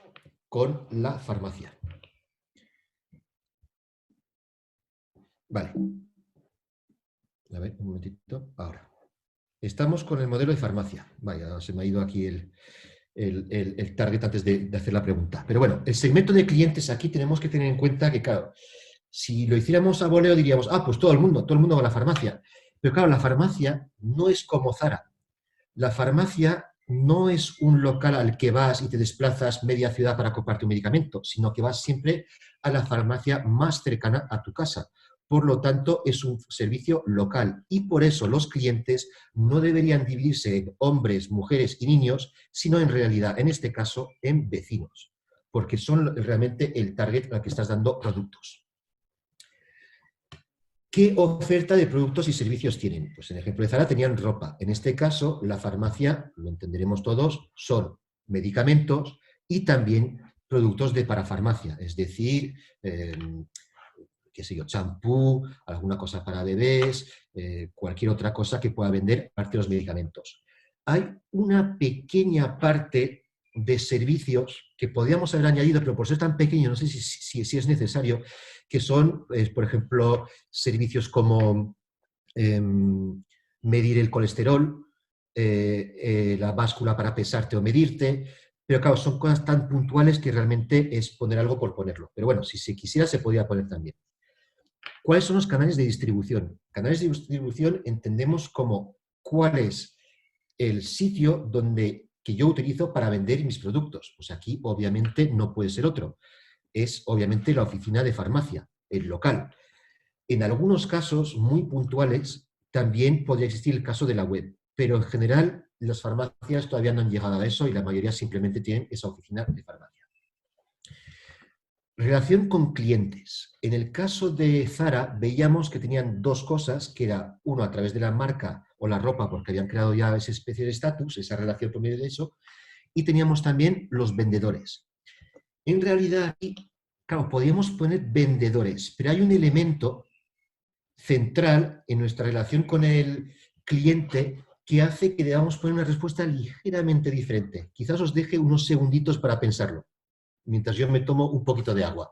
con la farmacia. Vale. A ver, un momentito. Ahora. Estamos con el modelo de farmacia. Vaya, se me ha ido aquí el target antes de hacer la pregunta. Pero bueno, el segmento de clientes aquí tenemos que tener en cuenta que, claro, si lo hiciéramos a voleo diríamos, ah, pues todo el mundo va a la farmacia. Pero claro, la farmacia no es como Zara. La farmacia no es un local al que vas y te desplazas media ciudad para comprarte un medicamento, sino que vas siempre a la farmacia más cercana a tu casa. por lo tanto es un servicio local y por eso los clientes no deberían dividirse en hombres, mujeres y niños, sino en realidad, en este caso, en vecinos, porque son realmente el target al que estás dando productos. ¿Qué oferta de productos y servicios tienen? Pues en el ejemplo de Zara tenían ropa. En este caso, la farmacia, lo entenderemos todos, son medicamentos y también productos de parafarmacia, es decir, qué sé yo, champú, alguna cosa para bebés, cualquier otra cosa que pueda vender aparte de los medicamentos. Hay una pequeña parte de servicios que podríamos haber añadido, pero por ser tan pequeño no sé si es necesario, que son, por ejemplo, servicios como medir el colesterol, la báscula para pesarte o medirte, pero claro, son cosas tan puntuales que realmente es poner algo por ponerlo. Pero bueno, si se quisiera se podría poner también. ¿Cuáles son los canales de distribución? Canales de distribución entendemos como cuál es el sitio que yo utilizo para vender mis productos. Pues aquí obviamente no puede ser otro. Es obviamente la oficina de farmacia, el local. En algunos casos muy puntuales también podría existir el caso de la web, pero en general las farmacias todavía no han llegado a eso y la mayoría simplemente tienen esa oficina de farmacia. Relación con clientes. En el caso de Zara veíamos que tenían dos cosas, que era uno a través de la marca o la ropa, porque habían creado ya esa especie de estatus, esa relación por medio de eso, y teníamos también los vendedores. En realidad aquí, claro, podíamos poner vendedores, pero hay un elemento central en nuestra relación con el cliente que hace que debamos poner una respuesta ligeramente diferente. Quizás os deje unos segunditos para pensarlo, mientras yo me tomo un poquito de agua.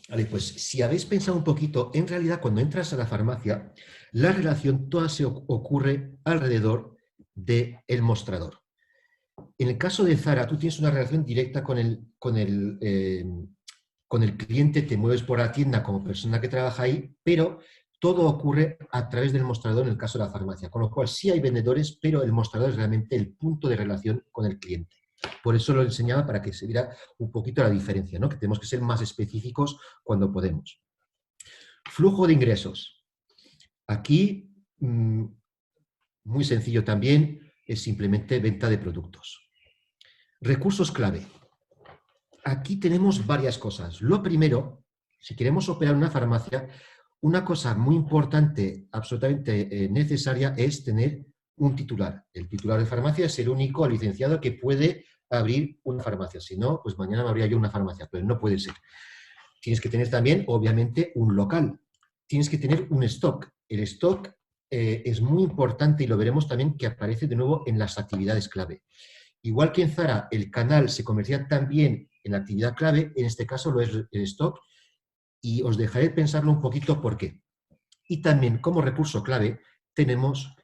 Vale, pues si habéis pensado un poquito, en realidad cuando entras a la farmacia, la relación toda se ocurre alrededor del mostrador. En el caso de Zara, tú tienes una relación directa con el cliente, te mueves por la tienda como persona que trabaja ahí, pero todo ocurre a través del mostrador en el caso de la farmacia, con lo cual sí hay vendedores, pero el mostrador es realmente el punto de relación con el cliente. Por eso lo enseñaba para que se viera un poquito la diferencia, ¿no? Que tenemos que ser más específicos cuando podemos. Flujo de ingresos. Aquí, muy sencillo también, es simplemente venta de productos. Recursos clave. Aquí tenemos varias cosas. Lo primero, si queremos operar una farmacia, una cosa muy importante, absolutamente necesaria, es tener un titular. El titular de farmacia es el único licenciado que puede abrir una farmacia. Si no, pues mañana me abría yo una farmacia, pero no puede ser. Tienes que tener también, obviamente, un local. Tienes que tener un stock. El stock es muy importante y lo veremos también que aparece de nuevo en las actividades clave. Igual que en Zara el canal se convertía también en la actividad clave, en este caso lo es el stock, y os dejaré pensarlo un poquito por qué. Y también como recurso clave tenemos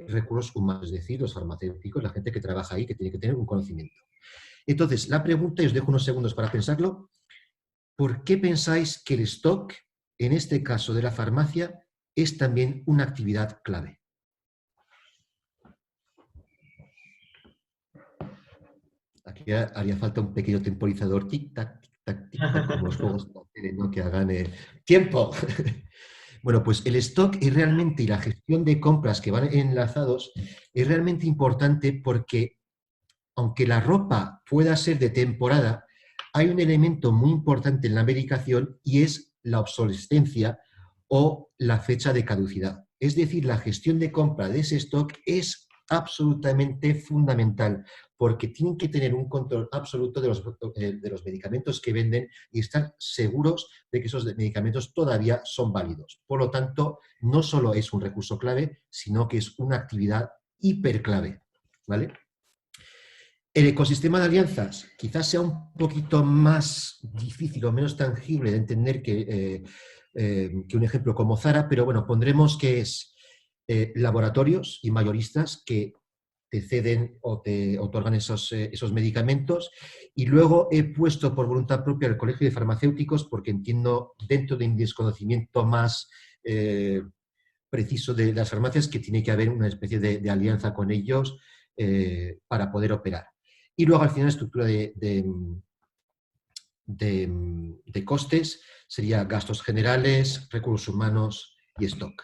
recursos humanos, es decir, los farmacéuticos, la gente que trabaja ahí, que tiene que tener un conocimiento. Entonces, la pregunta, y os dejo unos segundos para pensarlo, ¿por qué pensáis que el stock, en este caso de la farmacia, es también una actividad clave? Aquí haría falta un pequeño temporizador, tic-tac, tic-tac, tic-tac, como los juegos de la tele, ¿no? Que hagan ¡tiempo! Bueno, pues el stock es realmente, y la gestión de compras que van enlazados, es realmente importante porque, aunque la ropa pueda ser de temporada, hay un elemento muy importante en la medicación y es la obsolescencia o la fecha de caducidad. Es decir, la gestión de compra de ese stock es absolutamente fundamental, porque tienen que tener un control absoluto de los medicamentos que venden y estar seguros de que esos medicamentos todavía son válidos. Por lo tanto, no solo es un recurso clave, sino que es una actividad hiperclave, ¿vale? El ecosistema de alianzas quizás sea un poquito más difícil o menos tangible de entender que un ejemplo como Zara, pero bueno, pondremos que es laboratorios y mayoristas que te ceden o te otorgan esos medicamentos, y luego he puesto por voluntad propia el Colegio de Farmacéuticos porque entiendo, dentro de un desconocimiento más preciso de las farmacias, que tiene que haber una especie de alianza con ellos para poder operar. Y luego al final estructura de de costes sería gastos generales, recursos humanos y stock.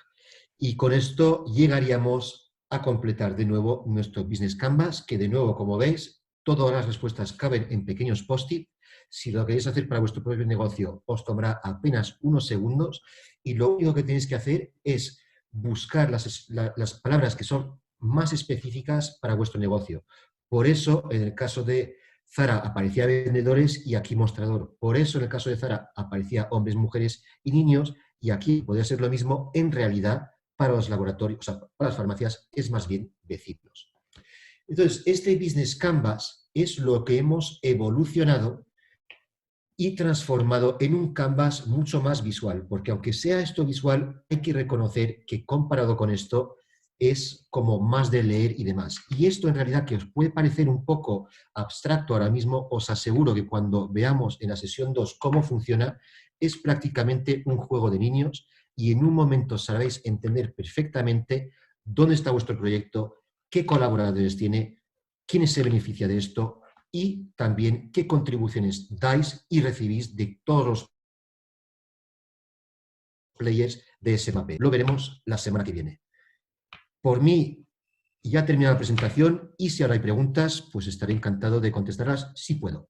Y con esto llegaríamos a completar de nuevo nuestro Business Canvas, que de nuevo, como veis, todas las respuestas caben en pequeños post-it. Si lo queréis hacer para vuestro propio negocio, os tomará apenas unos segundos y lo único que tenéis que hacer es buscar las palabras que son más específicas para vuestro negocio. Por eso, en el caso de Zara aparecía vendedores y aquí mostrador. Por eso, en el caso de Zara aparecía hombres, mujeres y niños, y aquí podría ser lo mismo. En realidad, para los laboratorios, o sea, para las farmacias, es más bien vecinos. Entonces, este Business Canvas es lo que hemos evolucionado y transformado en un canvas mucho más visual, porque aunque sea esto visual, hay que reconocer que comparado con esto es como más de leer y demás. Y esto en realidad, que os puede parecer un poco abstracto ahora mismo, os aseguro que cuando veamos en la sesión 2 cómo funciona, es prácticamente un juego de niños y en un momento sabréis entender perfectamente dónde está vuestro proyecto, qué colaboradores tiene, quién se beneficia de esto, y también qué contribuciones dais y recibís de todos los players de ese papel. Lo veremos la semana que viene. Por mí, ya he terminado la presentación y si ahora hay preguntas, pues estaré encantado de contestarlas si puedo.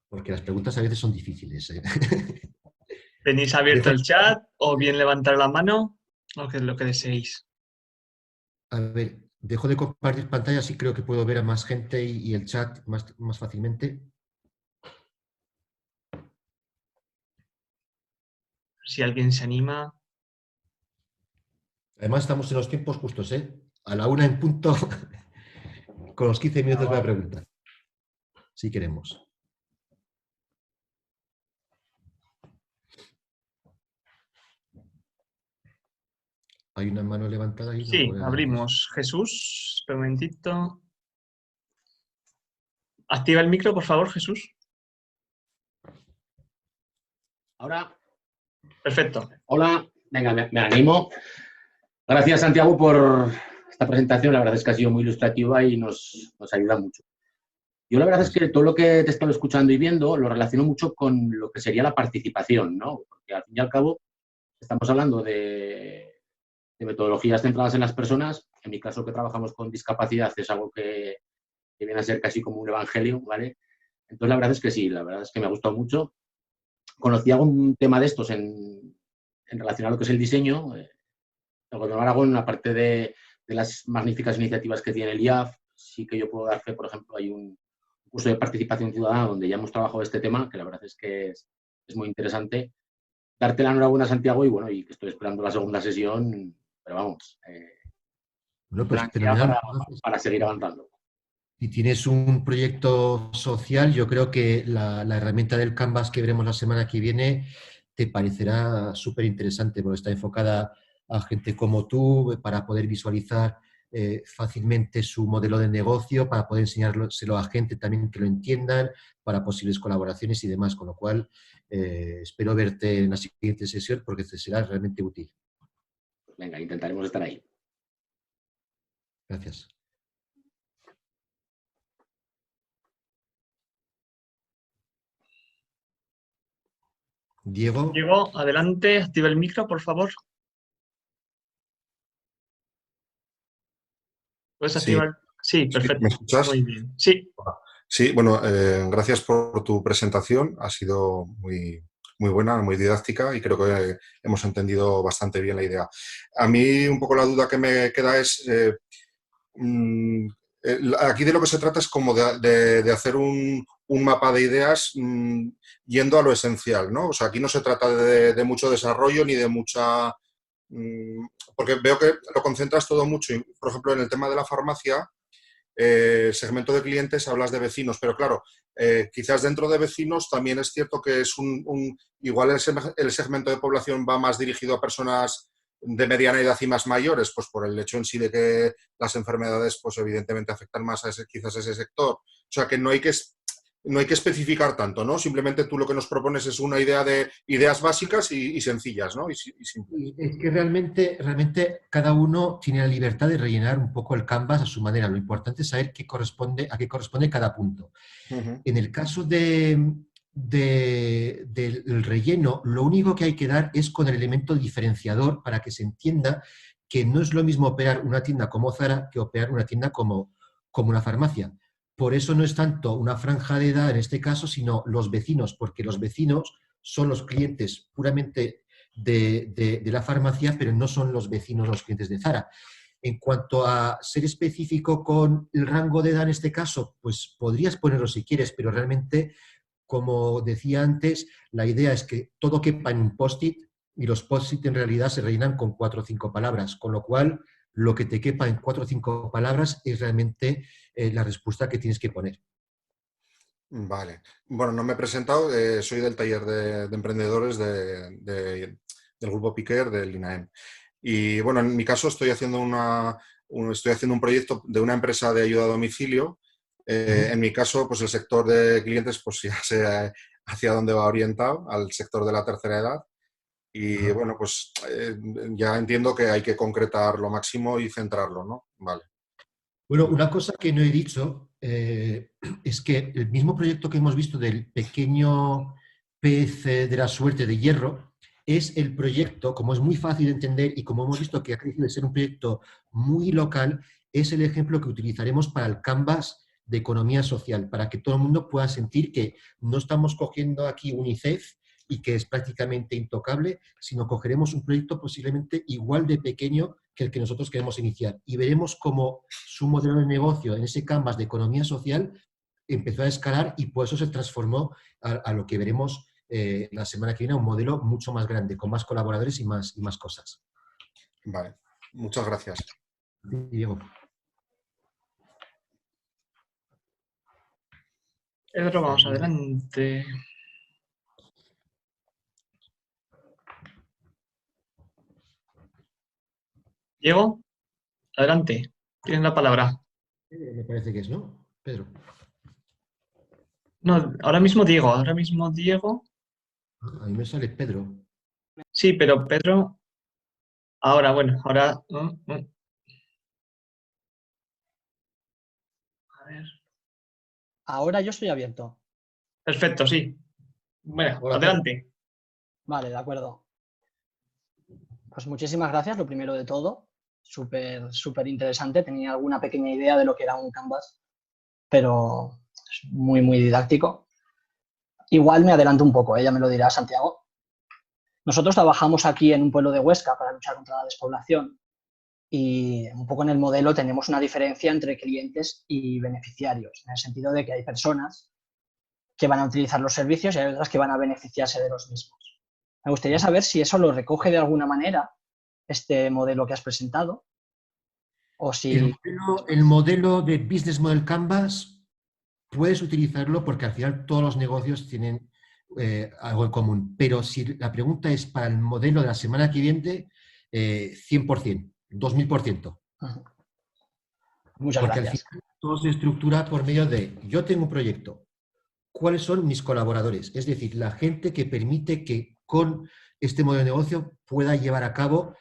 Porque las preguntas a veces son difíciles. ¿Tenéis abierto el chat o bien levantar la mano? O que es lo que deseéis. A ver, dejo de compartir pantalla, así creo que puedo ver a más gente y el chat más fácilmente. Si alguien se anima. Además estamos en los tiempos justos, ¿eh? A la 1 en punto, con los 15 minutos de la pregunta. Si queremos. Hay una mano levantada ahí. Sí, no abrimos. Jesús, espera un momentito. Activa el micro, por favor, Jesús. Ahora. Perfecto. Hola, venga, me animo. Gracias, Santiago, por esta presentación. La verdad es que ha sido muy ilustrativa y nos ayuda mucho. Yo la verdad es que todo lo que te he estado escuchando y viendo lo relaciono mucho con lo que sería la participación, ¿no? Porque al fin y al cabo estamos hablando de metodologías centradas en las personas. En mi caso, que trabajamos con discapacidad, es algo que viene a ser casi como un evangelio, ¿vale? Entonces, la verdad es que sí, la verdad es que me ha gustado mucho. Conocí algún tema de estos en relación a lo que es el diseño. El Gobierno de Aragón, aparte de las magníficas iniciativas que tiene el IAF, sí que yo puedo dar fe, por ejemplo, hay un curso de participación ciudadana donde ya hemos trabajado este tema, que la verdad es que es muy interesante. Darte la enhorabuena, Santiago, y bueno, y que estoy esperando la segunda sesión, pero vamos, bueno, pues fenomenal. para seguir avanzando. Si tienes un proyecto social, yo creo que la herramienta del Canvas que veremos la semana que viene te parecerá súper interesante, porque está enfocada a gente como tú para poder visualizar fácilmente su modelo de negocio, para poder enseñárselo a gente también que lo entiendan, para posibles colaboraciones y demás, con lo cual espero verte en la siguiente sesión porque te será realmente útil. Venga, intentaremos estar ahí. Gracias. Diego. Diego, adelante, activa el micro, por favor. ¿Puedes activar? Sí, perfecto. ¿Me escuchas? Muy bien. Sí. Sí, bueno, gracias por tu presentación. Ha sido muy buena, muy didáctica y creo que hemos entendido bastante bien la idea. A mí un poco la duda que me queda es, aquí de lo que se trata es como de hacer un mapa de ideas yendo a lo esencial, ¿no? O sea, aquí no se trata de mucho desarrollo ni de mucha... porque veo que lo concentras todo mucho, por ejemplo, en el tema de la farmacia, segmento de clientes, hablas de vecinos, pero claro, quizás dentro de vecinos también es cierto que es igual el segmento de población va más dirigido a personas de mediana edad y más mayores, pues por el hecho en sí de que las enfermedades pues evidentemente afectan más a quizás ese sector. O sea que no hay que no hay que especificar tanto, ¿no? Simplemente tú lo que nos propones es una idea de ideas básicas y sencillas, ¿no? Y simples. Y es que realmente cada uno tiene la libertad de rellenar un poco el canvas a su manera. Lo importante es saber a qué corresponde cada punto. En el caso del relleno, lo único que hay que dar es con el elemento diferenciador para que se entienda que no es lo mismo operar una tienda como Zara que operar una tienda como una farmacia. Por eso no es tanto una franja de edad en este caso, sino los vecinos, porque los vecinos son los clientes puramente de la farmacia, pero no son los vecinos los clientes de Zara. En cuanto a ser específico con el rango de edad en este caso, pues podrías ponerlo si quieres, pero realmente, como decía antes, la idea es que todo quepa en un post-it y los post-it en realidad se rellenan con 4 o 5 palabras, con lo cual lo que te quepa en 4 o 5 palabras es realmente la respuesta que tienes que poner. Vale. Bueno, no me he presentado, soy del taller de emprendedores del Grupo Piquer, del INAEM. Y bueno, en mi caso estoy haciendo un proyecto de una empresa de ayuda a domicilio. En mi caso, pues el sector de clientes pues ya sé hacia dónde va orientado, al sector de la tercera edad. Y bueno, pues ya entiendo que hay que concretar lo máximo y centrarlo, ¿no? Vale. Bueno, una cosa que no he dicho es que el mismo proyecto que hemos visto del pequeño pez de la suerte de hierro es el proyecto, como es muy fácil de entender y como hemos visto que ha crecido de ser un proyecto muy local, es el ejemplo que utilizaremos para el Canvas de economía social, para que todo el mundo pueda sentir que no estamos cogiendo aquí UNICEF y que es prácticamente intocable, sino cogeremos un proyecto posiblemente igual de pequeño que el que nosotros queremos iniciar. Y veremos cómo su modelo de negocio en ese canvas de economía social empezó a escalar y por eso se transformó a lo que veremos la semana que viene, un modelo mucho más grande, con más colaboradores y más cosas. Vale, muchas gracias. Diego. Pedro, vamos adelante. Diego, adelante. Tienes la palabra. Me parece que es, ¿no? Pedro. No, ahora mismo Diego. A mí me sale Pedro. Sí, pero Pedro, ahora. A ver. Ahora yo estoy abierto. Perfecto, sí. Bueno, Hola, adelante. Vale, de acuerdo. Pues muchísimas gracias, lo primero de todo. Súper interesante. Tenía alguna pequeña idea de lo que era un Canvas, pero es muy didáctico. Igual me adelanto un poco, ya me lo dirá Santiago. Nosotros trabajamos aquí en un pueblo de Huesca para luchar contra la despoblación y un poco en el modelo tenemos una diferencia entre clientes y beneficiarios, en el sentido de que hay personas que van a utilizar los servicios y hay otras que van a beneficiarse de los mismos. Me gustaría saber si eso lo recoge de alguna manera este modelo que has presentado o si... El modelo de Business Model Canvas puedes utilizarlo porque al final todos los negocios tienen algo en común. Pero si la pregunta es para el modelo de la semana que viene, 100%, 2000%. Muchas porque gracias. al final todo se estructura por medio de yo tengo un proyecto, ¿cuáles son mis colaboradores? Es decir, la gente que permite que con este modelo de negocio pueda llevar a cabo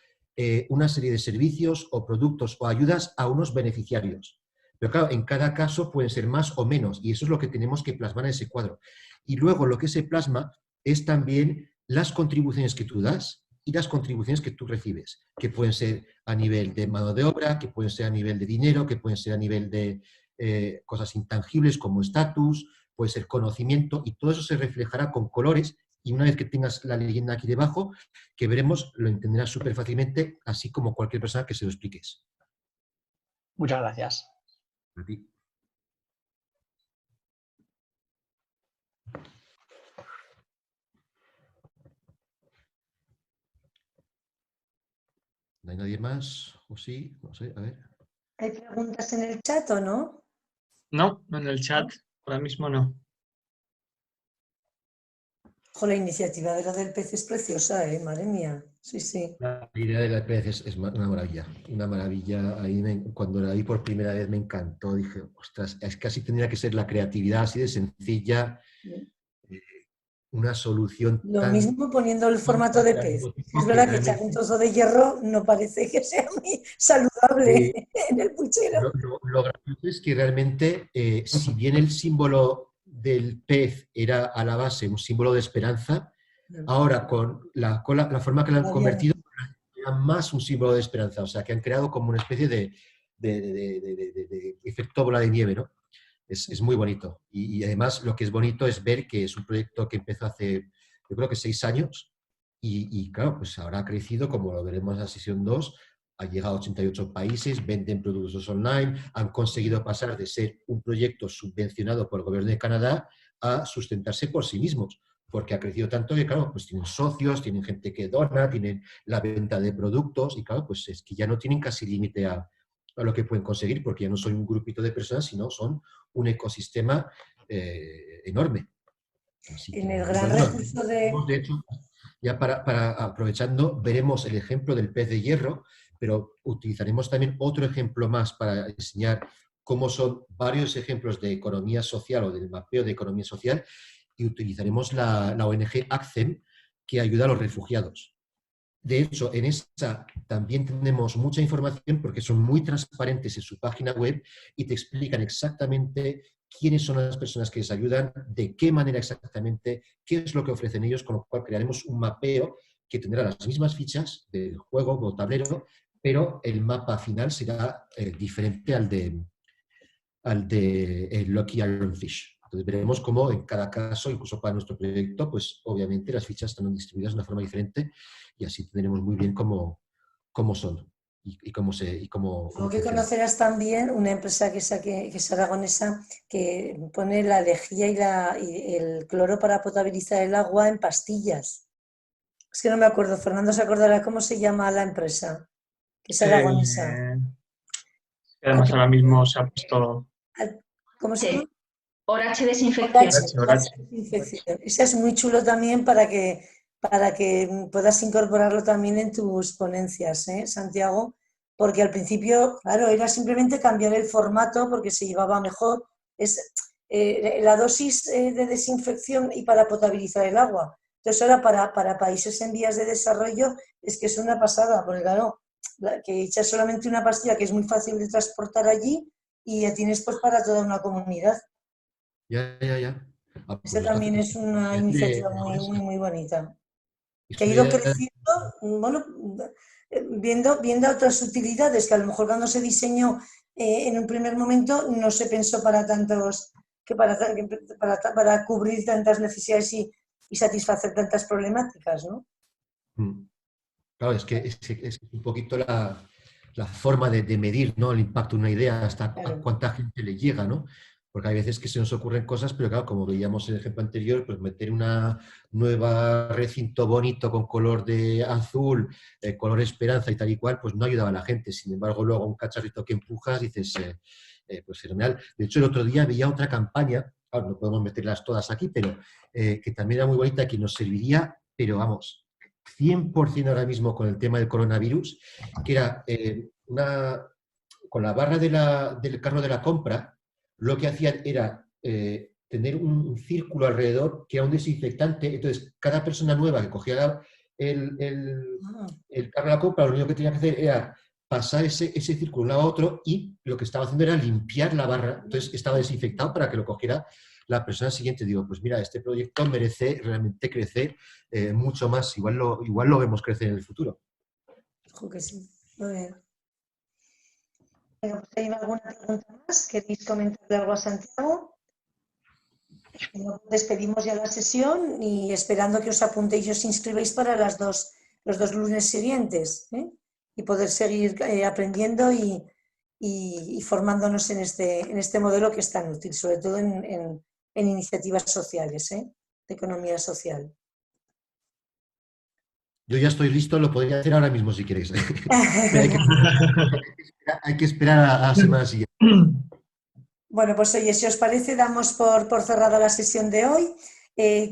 una serie de servicios o productos o ayudas a unos beneficiarios. Pero claro, en cada caso pueden ser más o menos y eso es lo que tenemos que plasmar en ese cuadro. Y luego lo que se plasma es también las contribuciones que tú das y las contribuciones que tú recibes, que pueden ser a nivel de mano de obra, que pueden ser a nivel de dinero, que pueden ser a nivel de cosas intangibles como estatus, puede ser conocimiento, y todo eso se reflejará con colores, y una vez que tengas la leyenda aquí debajo, que veremos, lo entenderás súper fácilmente, así como cualquier persona que se lo expliques. Muchas gracias. A ti. ¿No hay nadie más? ¿O sí? No sé, a ver. ¿Hay preguntas en el chat o no? No, en el chat. Ahora mismo no. Ojo, la iniciativa de la del pez es preciosa, madre mía. Sí, sí. La idea de la pez es una maravilla, una maravilla. Ahí cuando la vi por primera vez me encantó, dije, ostras, es que así tendría que ser la creatividad, así de sencilla, una solución Lo tan... mismo poniendo el formato de pez. Es verdad que echar un trozo de hierro no parece que sea muy saludable en el puchero. Lo gracioso es que realmente, si bien el símbolo del pez era a la base un símbolo de esperanza, ahora con la forma que lo han convertido, era más un símbolo de esperanza. O sea, que han creado como una especie de efecto bola de nieve, ¿no? Es muy bonito. Y además lo que es bonito es ver que es un proyecto que empezó hace, yo creo que 6 años, y claro, pues ahora ha crecido, como lo veremos en la sesión 2, ha llegado a 88 países, venden productos online, han conseguido pasar de ser un proyecto subvencionado por el gobierno de Canadá a sustentarse por sí mismos, porque ha crecido tanto que, claro, pues tienen socios, tienen gente que dona, tienen la venta de productos, y claro, pues es que ya no tienen casi límite a lo que pueden conseguir, porque ya no son un grupito de personas, sino son un ecosistema enorme. Así En que, el gran bueno, recurso de... de hecho, ya para aprovechando, veremos el ejemplo del pez de hierro, pero utilizaremos también otro ejemplo más para enseñar cómo son varios ejemplos de economía social o del mapeo de economía social, y utilizaremos la ONG ACCEM, que ayuda a los refugiados. De hecho, en esa también tenemos mucha información porque son muy transparentes en su página web y te explican exactamente quiénes son las personas que les ayudan, de qué manera exactamente, qué es lo que ofrecen ellos, con lo cual crearemos un mapeo que tendrá las mismas fichas del juego o tablero, pero el mapa final será diferente al de Lucky Ironfish. Entonces veremos cómo en cada caso, incluso para nuestro proyecto, pues obviamente las fichas están distribuidas de una forma diferente y así tendremos muy bien cómo son y cómo Luego que funcionan. conocerás también una empresa que es aragonesa, que pone la lejía y el cloro para potabilizar el agua en pastillas. Es que no me acuerdo, Fernando se acordará cómo se llama la empresa, que es aragonesa. Además ahora mismo se ha puesto... ¿Cómo se llama? Orache Desinfección. Orache. Desinfección. Ese es muy chulo también para que puedas incorporarlo también en tus ponencias, Santiago, porque al principio, claro, era simplemente cambiar el formato porque se llevaba mejor. Es la dosis de desinfección y para potabilizar el agua. Entonces ahora para países en vías de desarrollo es que es una pasada, porque claro, que echas solamente una pastilla que es muy fácil de transportar allí y ya tienes pues para toda una comunidad. Ya. Ah, Esa pues también es una iniciativa muy bonita. Que ha ido creciendo, bueno, viendo otras utilidades que a lo mejor cuando se diseñó en un primer momento no se pensó para tantos, para cubrir tantas necesidades y satisfacer tantas problemáticas, ¿no? Claro, es que es un poquito la forma de medir, ¿no?, el impacto de una idea, hasta a cuánta gente le llega, ¿no? Porque hay veces que se nos ocurren cosas, pero claro, como veíamos en el ejemplo anterior, pues meter una nueva recinto bonito con color de azul, color esperanza y tal y cual, pues no ayudaba a la gente. Sin embargo, luego un cacharrito que empujas, dices, pues fenomenal. De hecho, el otro día veía otra campaña, claro, no podemos meterlas todas aquí, pero que también era muy bonita, que nos serviría, pero vamos, 100% ahora mismo con el tema del coronavirus, que era con la barra del carro de la compra, lo que hacían era tener un círculo alrededor que era un desinfectante. Entonces, cada persona nueva que cogía el carro de la compra, lo único que tenía que hacer era pasar ese círculo de un lado a otro y lo que estaba haciendo era limpiar la barra. Entonces, estaba desinfectado para que lo cogiera la persona siguiente. Digo, pues mira, este proyecto merece realmente crecer mucho más. Igual lo vemos crecer en el futuro. Ojo que sí. Muy bien. Pues, ¿hay alguna pregunta más? ¿Queréis comentarle algo a Santiago? Bueno, despedimos ya la sesión y esperando que os apuntéis y os inscribáis para los dos lunes siguientes, y poder seguir aprendiendo y formándonos en este modelo que es tan útil, sobre todo en iniciativas sociales, de economía social. Yo ya estoy listo, lo podría hacer ahora mismo si queréis. Pero hay que esperar a la semana siguiente. Bueno, pues oye, si os parece, damos por cerrada la sesión de hoy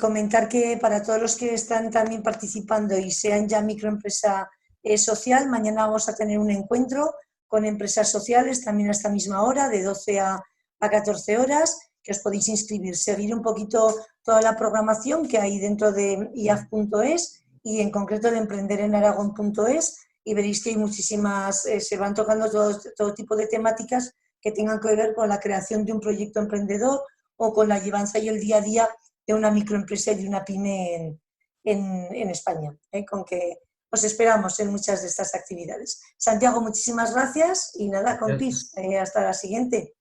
Comentar que para todos los que están también participando y sean ya microempresa social, mañana vamos a tener un encuentro con empresas sociales también a esta misma hora, de 12 a 14 horas, que os podéis inscribir, seguir un poquito toda la programación que hay dentro de iaf.es y en concreto de emprenderenaragón.es, y veréis que hay muchísimas, se van tocando todo tipo de temáticas que tengan que ver con la creación de un proyecto emprendedor o con la llevanza y el día a día de una microempresa y de una pyme en España, con que os esperamos en muchas de estas actividades. Santiago, muchísimas gracias y nada, compis, hasta la siguiente.